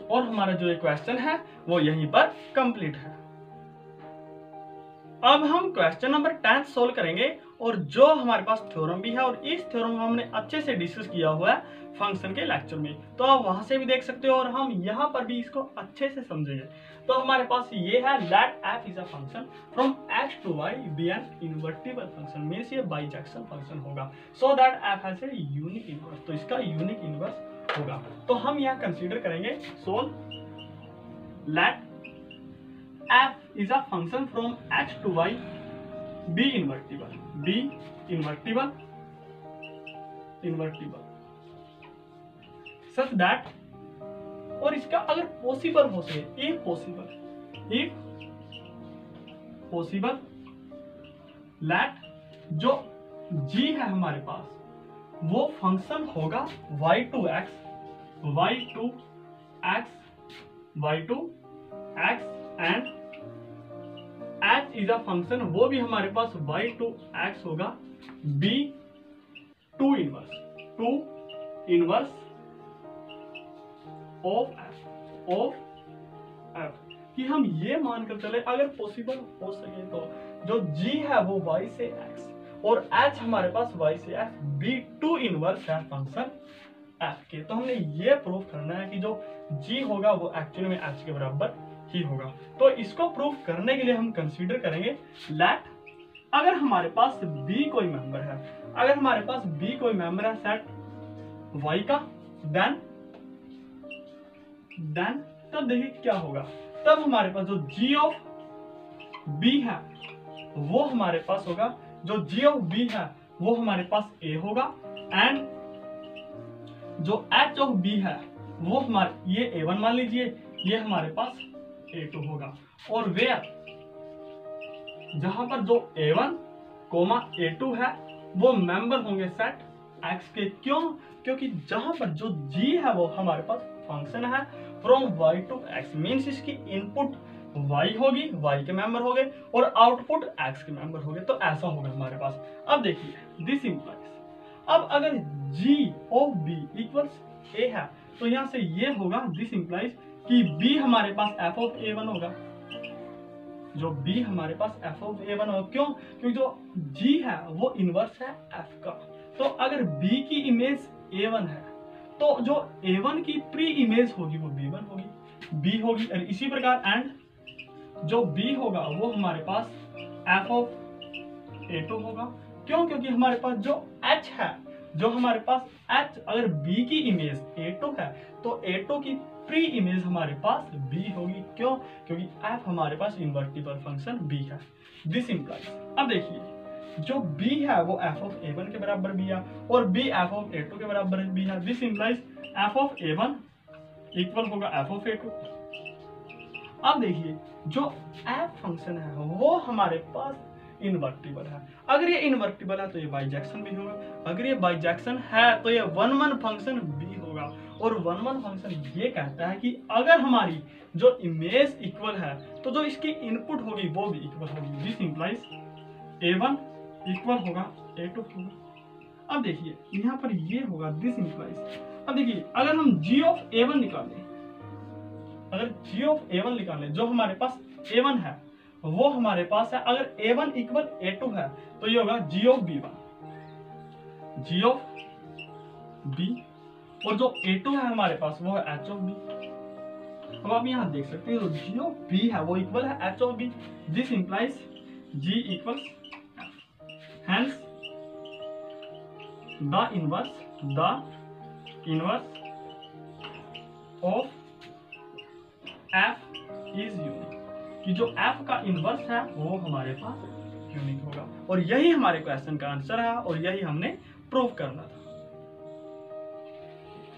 और हमारा जो ये क्वेश्चन है वो यहीं पर कंप्लीट है। अब हम क्वेश्चन नंबर 10 सोल्व करेंगे, और जो हमारे पास थ्योरम भी है, और इस थ्योरम को हमने अच्छे से डिस्कस किया हुआ है फंक्शन के लेक्चर में, तो आप वहां से भी देख सकते हो, और हम यहाँ पर भी इसको अच्छे से समझेंगे। तो हमारे पास ये है let f is a function from x to y be an invertible function, means ये बाइजेक्शन फंक्शन होगा, so that f has a unique inverse, तो इसका यूनिक इनवर्स होगा। तो हम यहाँ कंसीडर करेंगे solve let f is a function from x to y be invertible such that, और इसका अगर पॉसिबल हो सके, if possible let जो g है हमारे पास वो फंक्शन होगा y to x and h is a function, वो भी हमारे पास y to x होगा, b to inverse of f, कि हम ये मानकर चले अगर पॉसिबल हो सके तो जो g है वो y से x और h हमारे पास y से x, b टू इनवर्स है फंक्शन f के। तो हमने ये प्रूव करना है कि जो g होगा वो एक्चुअली में h के बराबर ही होगा। तो इसको प्रूव करने के लिए हम कंसीडर करेंगे लेट, अगर हमारे पास b कोई मेंबर है, अगर हमारे पास b कोई मेंबर है सेट y का, देन तब देखिए क्या होगा, तब हमारे पास जो g ऑफ b है वो हमारे पास होगा, जो g ऑफ b है वो हमारे पास a होगा, एंड जो h ऑफ b है वो हमारे, ये a1 मान लीजिए, ये हमारे पास a2 होगा, और वेयर जहां पर जो a1 a2 है वो मेंबर होंगे सेट x के। क्यों? क्योंकि जहां पर जो g है वो हमारे पास फंक्शन है from y to x, means इसकी इनपुट y होगी, y के मेंबर हो गए, और आउटपुट x के मेंबर हो गए, तो ऐसा होगा हमारे पास। अब देखिए दिस इंप्लाइज, अब अगर g of b equals a है तो यहां से ये होगा दिस इंप्लाइज कि b हमारे पास f ऑफ a1 होगा, जो b हमारे पास f ऑफ a1 होगा। क्यों? क्योंकि जो g है वो इनवर्स है f का, तो अगर b की इमेज a1 है तो जो a1 की प्री इमेज होगी वो b1 होगी, b होगी, और इसी प्रकार एंड जो b होगा वो हमारे पास f ऑफ a2 होगा। क्यों? क्योंकि हमारे पास जो h है, जो हमारे पास h अगर b की इमेज a2 है तो a2 की प्री इमेज हमारे पास b होगी। क्यों? क्योंकि f हमारे पास इन्वर्टिबल फंक्शन b है। दिस इंप्लाइज, अब देखिए जो b है वो f ऑफ a1 के बराबर भी है और b f ऑफ a2 के बराबर भी है। This implies f of a1 equal होगा f ऑफ a2। अब देखिए जो f फंक्शन है वो हमारे पास इन्वर्टिबल है, अगर ये इन्वर्टिबल है तो ये बाइजेक्शन भी होगा, अगर ये बाइजेक्शन है तो ये वन फंक्शन b होगा, और 1 1 फंक्शन ये कहता है कि अगर हमारी जो इमेज इक्वल है तो जो इसकी इनपुट होगी वो भी इक्वल होगी। दिस इंप्लाइज A1 इक्वल होगा A2 होगा। अब देखिए यहाँ पर ये होगा दिस इंप्लाइज। अब देखिए अगर हम g ऑफ A1 निकालें, अगर g ऑफ A1 निकालें, जो हमारे पास A1 है वो हमारे पास है, अगर A1 इक्वल A2 है तो ये होगा g of B1, g of B, और जो A2 है हमारे पास वो है h ऑफ B। अब आप यहाँ देख सकते हैं जो g ऑफ B है वो इक्वल है h of B। This implies g equals hence the inverse of f is unique, कि जो f का इनवर्स है वो हमारे पास यूनिक होगा। और यही हमारे क्वेश्चन का आंसर है और यही हमने प्रूव करना था।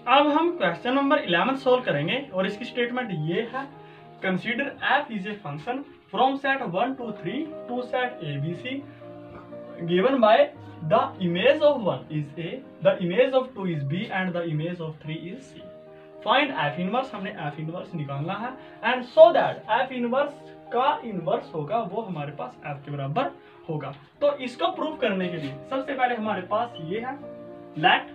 अब हम क्वेश्चन नंबर 11 सोल्व करेंगे और इसकी स्टेटमेंट ये है, consider f is a function from set 1 to 3 to set ABC given by the image of 1 is A, the image of 2 is B and the image of 3 is C. Find f inverse, हमने f inverse निकालना है, and so that f inverse का इनवर्स होगा वो हमारे पास f के बराबर होगा। तो इसको प्रूव करने के लिए सबसे पहले हमारे पास ये है, लेट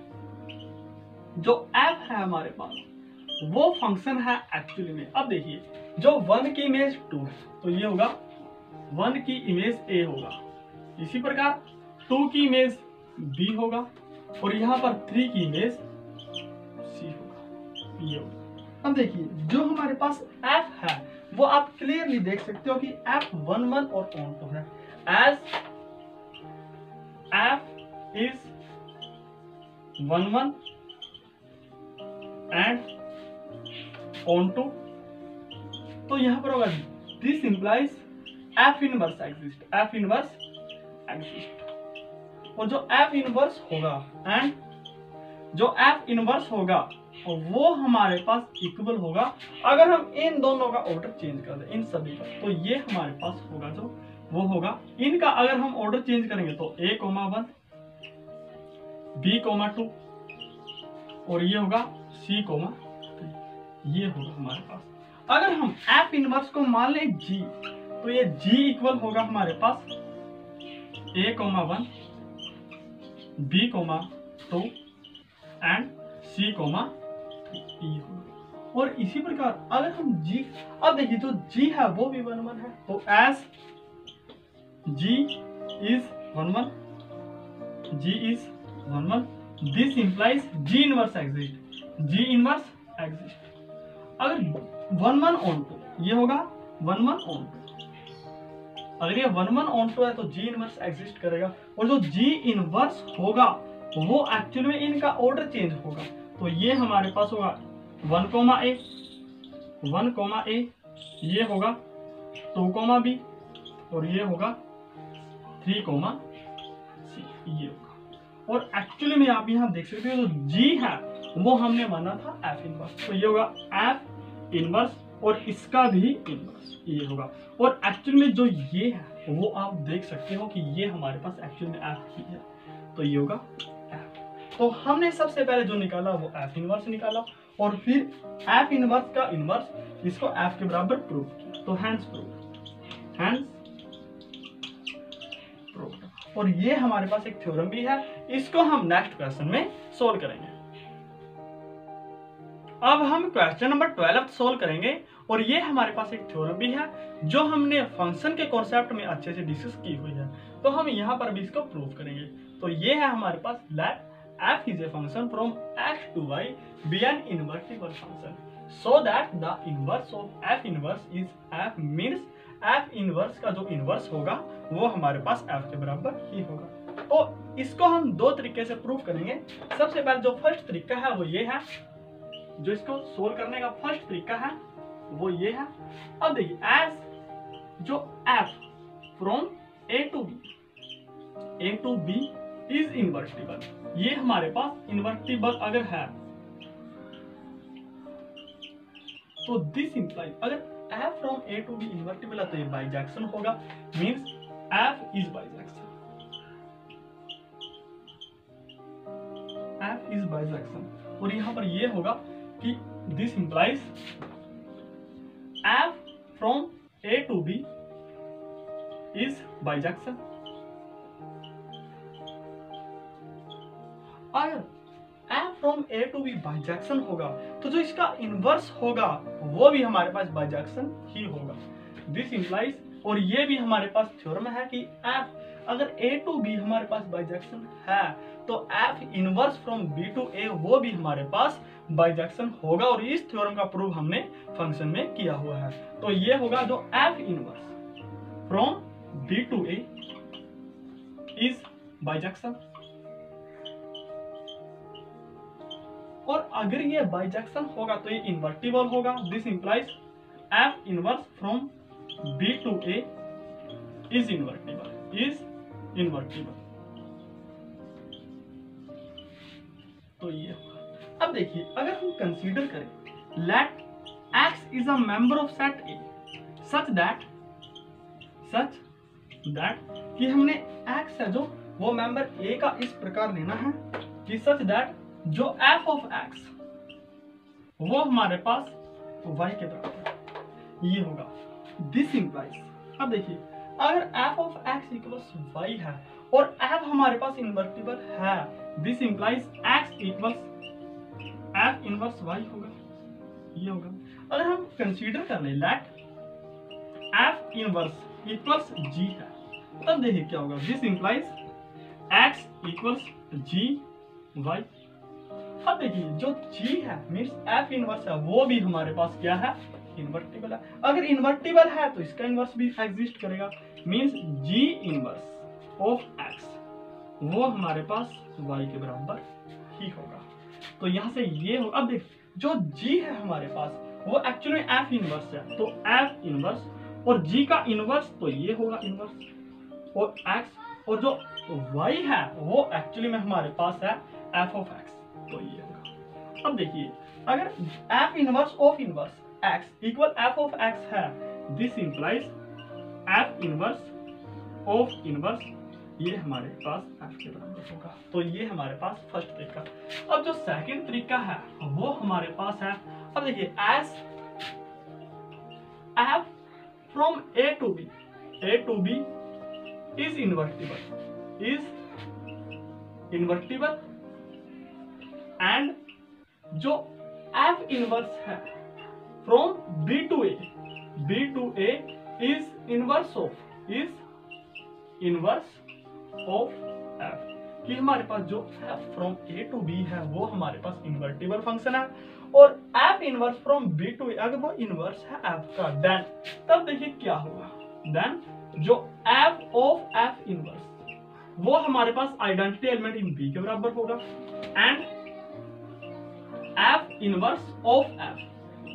जो f है हमारे पास वो फंक्शन है एक्चुअली में। अब देखिए जो 1 की इमेज 2 है तो ये होगा 1 की इमेज A होगा, इसी प्रकार 2 की इमेज B होगा और यहाँ पर 3 की इमेज C होगा, ये होगा। अब देखिए जो हमारे पास f है वो आप क्लियरली देख सकते हो कि f 1 1 और onto है, as f is 1 1 and onto, तो यहाँ पर होगा this implies f inverse exist, f inverse exist. और जो f इनवर्स होगा एंड जो f इनवर्स होगा वो हमारे पास इक्वल होगा अगर हम इन दोनों का ऑर्डर चेंज कर दें, इन सभी का, तो ये हमारे पास होगा जो वो होगा इनका अगर हम ऑर्डर चेंज करेंगे तो A, 1 B, 2 और ये होगा C, 3, ये होगा हमारे पास। अगर हम f इनवर्स को मान ले g तो ये g इक्वल होगा हमारे पास A, 1 B, 2 एंड C, 3 होगा। और इसी प्रकार अगर हम g, अब देखिए तो g है वो भी 1 1 है, तो as g is 1 1, g is 1 1, this implies g inverse exist, g inverse exist. अगर 1 1 onto ये होगा 1 1 onto, अगर ये 1 1 onto है तो g इनवर्स एग्जिस्ट करेगा और जो g इनवर्स होगा वो एक्चुअली में इनका ऑर्डर चेंज होगा। तो ये हमारे पास होगा 1 A, ये होगा 2 B और ये होगा 3 C, ये होगा। और एक्चुअली में आप यहाँ देख सकते हो जो g है वो हमने माना था f इनवर्स, तो ये होगा f इनवर्स और इसका भी इनवर्स ये होगा। और एक्चुअली में जो ये है वो आप देख सकते हो कि ये हमारे पास एक्चुअली में f ही है, तो ये होगा f। तो हमने सबसे पहले जो निकाला वो f इनवर्स निकाला और फिर f इनवर्स का इनवर्स इसको f के बराबर प्रूव किया, तो हैंस प्रूव। और ये हमारे पास एक थ्योरम भी है, इसको हम नेक्स्ट क्वेश्चन में सोल्व करेंगे। अब हम क्वेश्चन नंबर 12 सोल्व करेंगे और ये हमारे पास एक थ्योरम भी है जो हमने फंक्शन के कॉन्सेप्ट में अच्छे से डिस्कस की हुई है, तो हम यहाँ पर भी इसको प्रूव करेंगे। तो ये है हमारे पास let f is a function from x to y be an invertible function so that the inverse of f inverse is f, means f inverse का जो इनवर्स होगा वो हमारे पास f के बराबर ही होगा। तो इसको हम दो तरीके से प्रूव करेंगे। सबसे पहले जो फर्स्ट तरीका है वो ये है, जो इसको सोल्व करने का फर्स्ट तरीका है वो ये है। अब देखिए एज जो f from A to B is invertible, ये हमारे पास इन्वर्टिबल अगर है तो दिस इंप्लाइज अगर f from A to B invertible है तो ये बाइजेक्शन होगा, means f is bijection, f is bijection. और यहाँ पर ये होगा कि this implies f from a to b is bijection। अगर f from a to b bijection होगा तो जो इसका इनवर्स होगा वो भी हमारे पास बाइजेक्शन ही होगा। दिस इंप्लाइज, और ये भी हमारे पास थ्योरम है कि f अगर a to b हमारे पास बाइजेक्शन है तो f inverse from b to a वो भी हमारे पास बाइजेक्शन होगा, और इस थ्योरम का प्रूव हमने फंक्शन में किया हुआ है। तो ये होगा जो f inverse from b to a is bijection. और अगर ये बाइजेक्शन होगा तो ये इन्वर्टिबल होगा। This implies f inverse from b to a is invertible. तो ये होगा। अब देखिए अगर हम कंसीडर करें let x is a member of set A such that कि हमने x है जो वो मेंबर A का इस प्रकार लेना है कि सच दैट जो f ऑफ x वो हमारे पास y के बराबर ये होगा। दिस इंप्लाइज, अब देखिए अगर f of x equals y है और f हमारे पास इन्वर्टिबल है, this implies x equals f inverse y होगा, ये होगा। अगर हम कंसीडर कर ले let f inverse equals g है, तब देखिए क्या होगा। This implies x equals g y। अब देखिए जो g है मींस f इनवर्स है वो भी हमारे पास क्या है, इन्वर्टिबल है। अगर इन्वर्टिबल है तो इसका इनवर्स भी एग्जिस्ट करेगा, means g inverse of x वो हमारे पास y के बराबर ही होगा। तो यहाँ से ये हो। अब देख जो g है हमारे पास वो एक्चुअली f इनवर्स है, तो f इनवर्स और g का इनवर्स तो ये होगा इनवर्स और x, और जो y है वो एक्चुअली में हमारे पास है f ऑफ x, तो ये होगा। अब देखिए अगर f inverse of inverse x equal f of x है, this implies f inverse of inverse ये हमारे पास f के बराबर होगा। तो ये हमारे पास फर्स्ट तरीका। अब जो सेकंड तरीका है वो हमारे पास है, अब देखिए S f from a to b is invertible and जो f इनवर्स है from b to a is inverse of f, कि हमारे पास जो f from a to b है वो हमारे पास इन्वर्टिबल फंक्शन है, और f inverse from b to a अगर वो इनवर्स है f का, देन तब देखिए क्या होगा। देन जो f of f इनवर्स वो हमारे पास आइडेंटिटी एलिमेंट इन b के बराबर होगा, and f inverse of f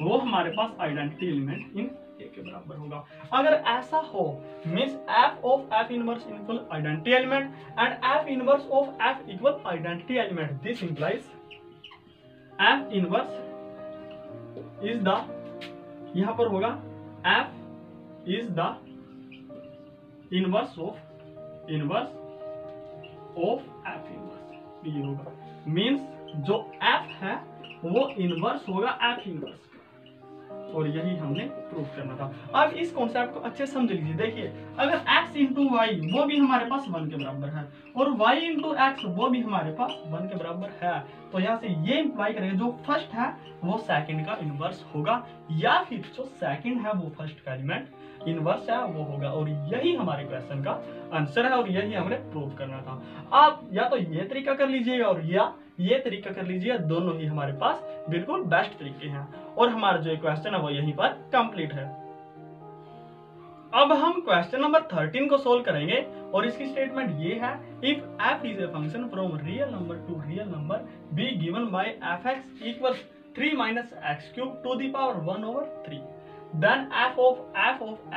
वो हमारे पास आइडेंटिटी एलिमेंट इन a के बराबर होगा। अगर ऐसा हो means f of f inverse equal identity element and f inverse of f equal identity element, this implies f inverse is the, यहां पर होगा f is the inverse of f inverse, ये होगा। मींस जो f है वो इनवर्स होगा f इनवर्स, और यही हमने प्रूव करना था। अब इस कॉन्सेप्ट को अच्छे से समझ लीजिए। देखिए अगर x इंटू वाई वो भी हमारे पास 1 के बराबर है और y इंटू एक्स वो भी हमारे पास 1 के बराबर है, तो यहाँ से ये इंप्लाई करेगा जो फर्स्ट है वो सेकंड का इनवर्स होगा, या फिर जो सेकंड है वो फर्स्ट का एलिमेंट इनवर्स है वो होगा, और यही हमारे क्वेश्चन का आंसर है और यही हमने प्रूव करना था। आप या तो ये तरीका कर लीजिएगा और या ये तरीका कर लीजिए, दोनों ही हमारे पास बिल्कुल बेस्ट तरीके हैं, और हमारा जो क्वेश्चन है वो यहीं पर कंप्लीट है। अब हम क्वेश्चन नंबर 13 को सोल्व करेंगे, और इसकी स्टेटमेंट ये है, if f is a function from real number to real number be given by fx equals 3 minus x cube to the power 1/3, then f of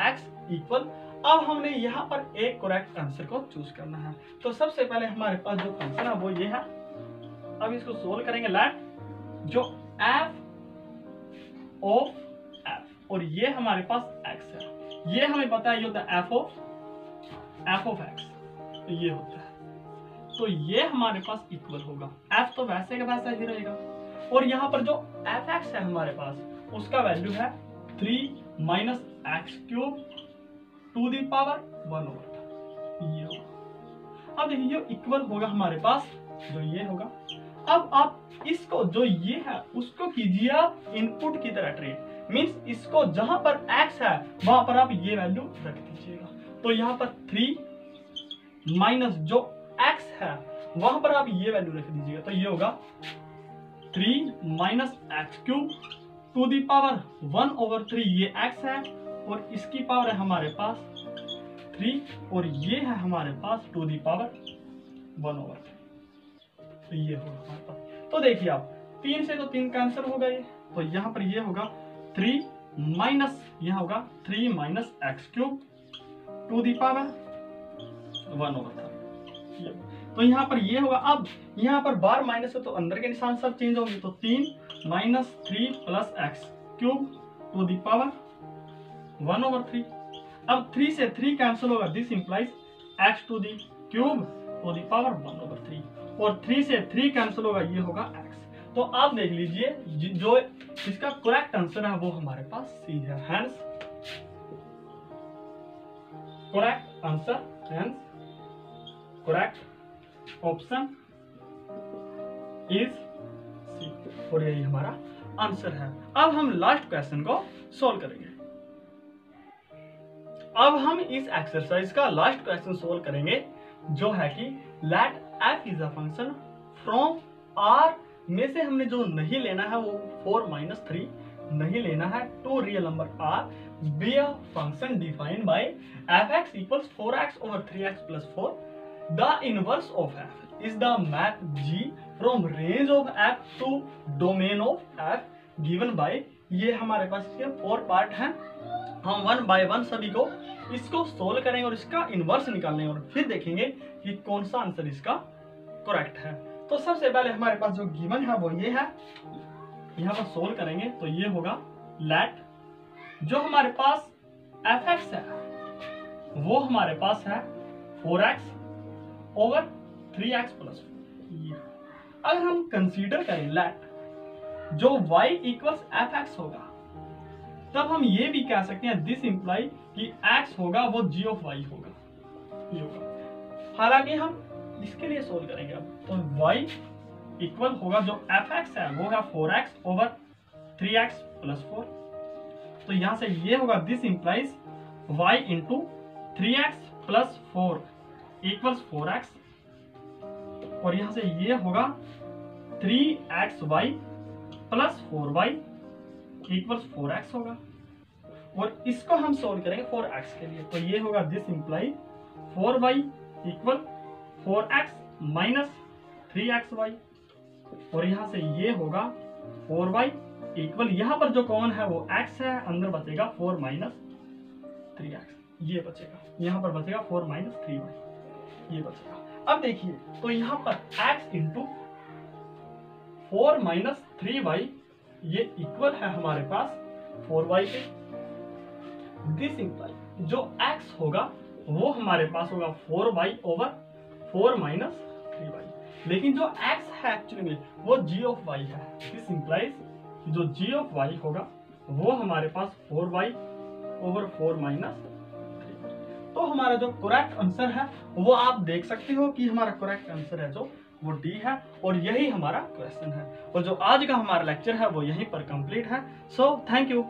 x equal. अब हमने यहाँ पर एक करेक्ट आंसर को चूज करना है। तो सबसे पहले हमारे पास जो फंक्शन है वो ये है। अब इसको सोल्व करेंगे। लेट जो f ऑफ f और ये हमारे पास x है, ये हमें पता है ये होता है f ऑफ x, तो ये होता है, तो ये हमारे पास इक्वल होगा। f तो वैसे का वैसा ही रहेगा, और यहाँ पर जो fx है हमारे पास उसका वैल्यू है 3 minus x cube to the power 1 over ये होगा। अब देखिए ये इक्वल होगा हमारे पास जो ये होगा। अब आप इसको जो ये है उसको कीजिए आप इनपुट की तरह ट्रीट, मींस इसको जहां पर x है वहां पर आप ये वैल्यू रख दीजिएगा। तो यहाँ पर 3 माइनस जो x है वहां पर आप ये वैल्यू रख दीजिएगा। तो ये होगा 3 minus x cube to the power 1 over 3 ये x है और इसकी पावर है हमारे पास 3 और ये है हमारे पास टू दी पावर 1 ओवर 3। तो ये होगा हमारे पास। तो देखिए आप 3 से तो 3 कैंसिल होगा ये, तो यहाँ पर ये होगा 3 माइनस यहाँ होगा 3 minus x cube to the power 1 over 3। तो यहाँ पर ये होगा। अब यहाँ पर बार माइनस है तो अंदर के निशान सब चेंज होंगे। तो 3 minus 3 plus x cube to the power 1 over 3। अब 3 से 3 कैंसिल होगा, this implies x to the cube to the power 1 over 3 और 3 से 3 कैंसिल होगा, ये होगा x। तो आप देख लीजिए जो इसका करेक्ट आंसर है वो हमारे पास सी है। Hence correct answer, hence correct option is C और यही हमारा आंसर है। अब हम लास्ट क्वेश्चन को सॉल्व करेंगे। अब हम इस एक्सरसाइज का लास्ट क्वेश्चन सोल्व करेंगे जो है कि let f is a function from r में से हमने जो नहीं लेना है वो 4 माइनस 3 नहीं लेना है to real number r be a function defined by fx equals 4x over 3x plus 4। The inverse of f is the map g from range of f to domain of f given by. ये हमारे पास इसके 4 पार्ट हैं। हम वन बाय वन सभी को इसको सोल्व करेंगे और इसका इनवर्स निकालेंगे और फिर देखेंगे कि कौन सा आंसर इसका करेक्ट है। तो सबसे पहले हमारे पास जो गिवन है वो ये है, यहाँ पर सोल्व करेंगे तो ये होगा लेट जो हमारे पास fx है वो हमारे पास है 4x ओवर 3x प्लस 4। अगर हम कंसीडर करें लेट जो y इक्वल्स fx होगा तब हम ये भी कह सकते हैं दिस इंप्लाई कि x होगा वो g ऑफ y होगा, ये होगा। हालांकि हम इसके लिए सोल्व करेंगे अब तो y इक्वल होगा जो fx है वो है 4x ओवर 3x प्लस 4। तो यहां से ये होगा this implies y into 3x plus 4 equals 4x और यहां से ये होगा 3xy plus 4y equals 4x होगा और इसको हम सोल्व करेंगे 4x के लिए। तो ये होगा this imply 4y equal 4x minus 3xy और यहाँ से ये होगा 4y इक्वल यहाँ पर जो कॉमन है वो x है, अंदर बचेगा 4 माइनस 3x, ये बचेगा। यहाँ पर बचेगा 4 माइनस 3y, ये बचेगा। अब देखिए तो यहाँ पर x इंटू 4 माइनस 3y ये इक्वल है हमारे पास 4y के। दिस इंप्लाई जो x होगा वो हमारे पास होगा 4y ओवर 4 माइनस 3y, लेकिन जो x है एक्चुअली में वो g ऑफ y है। दिस इंप्लाइज जो g ऑफ y होगा वो हमारे पास 4y ओवर 4 माइनस 3y। तो हमारा जो करेक्ट आंसर है वो आप देख सकते हो कि हमारा करेक्ट आंसर है जो वो डी है और यही हमारा क्वेश्चन है। और जो आज का हमारा लेक्चर है वो यहीं पर कंप्लीट है। So thank you.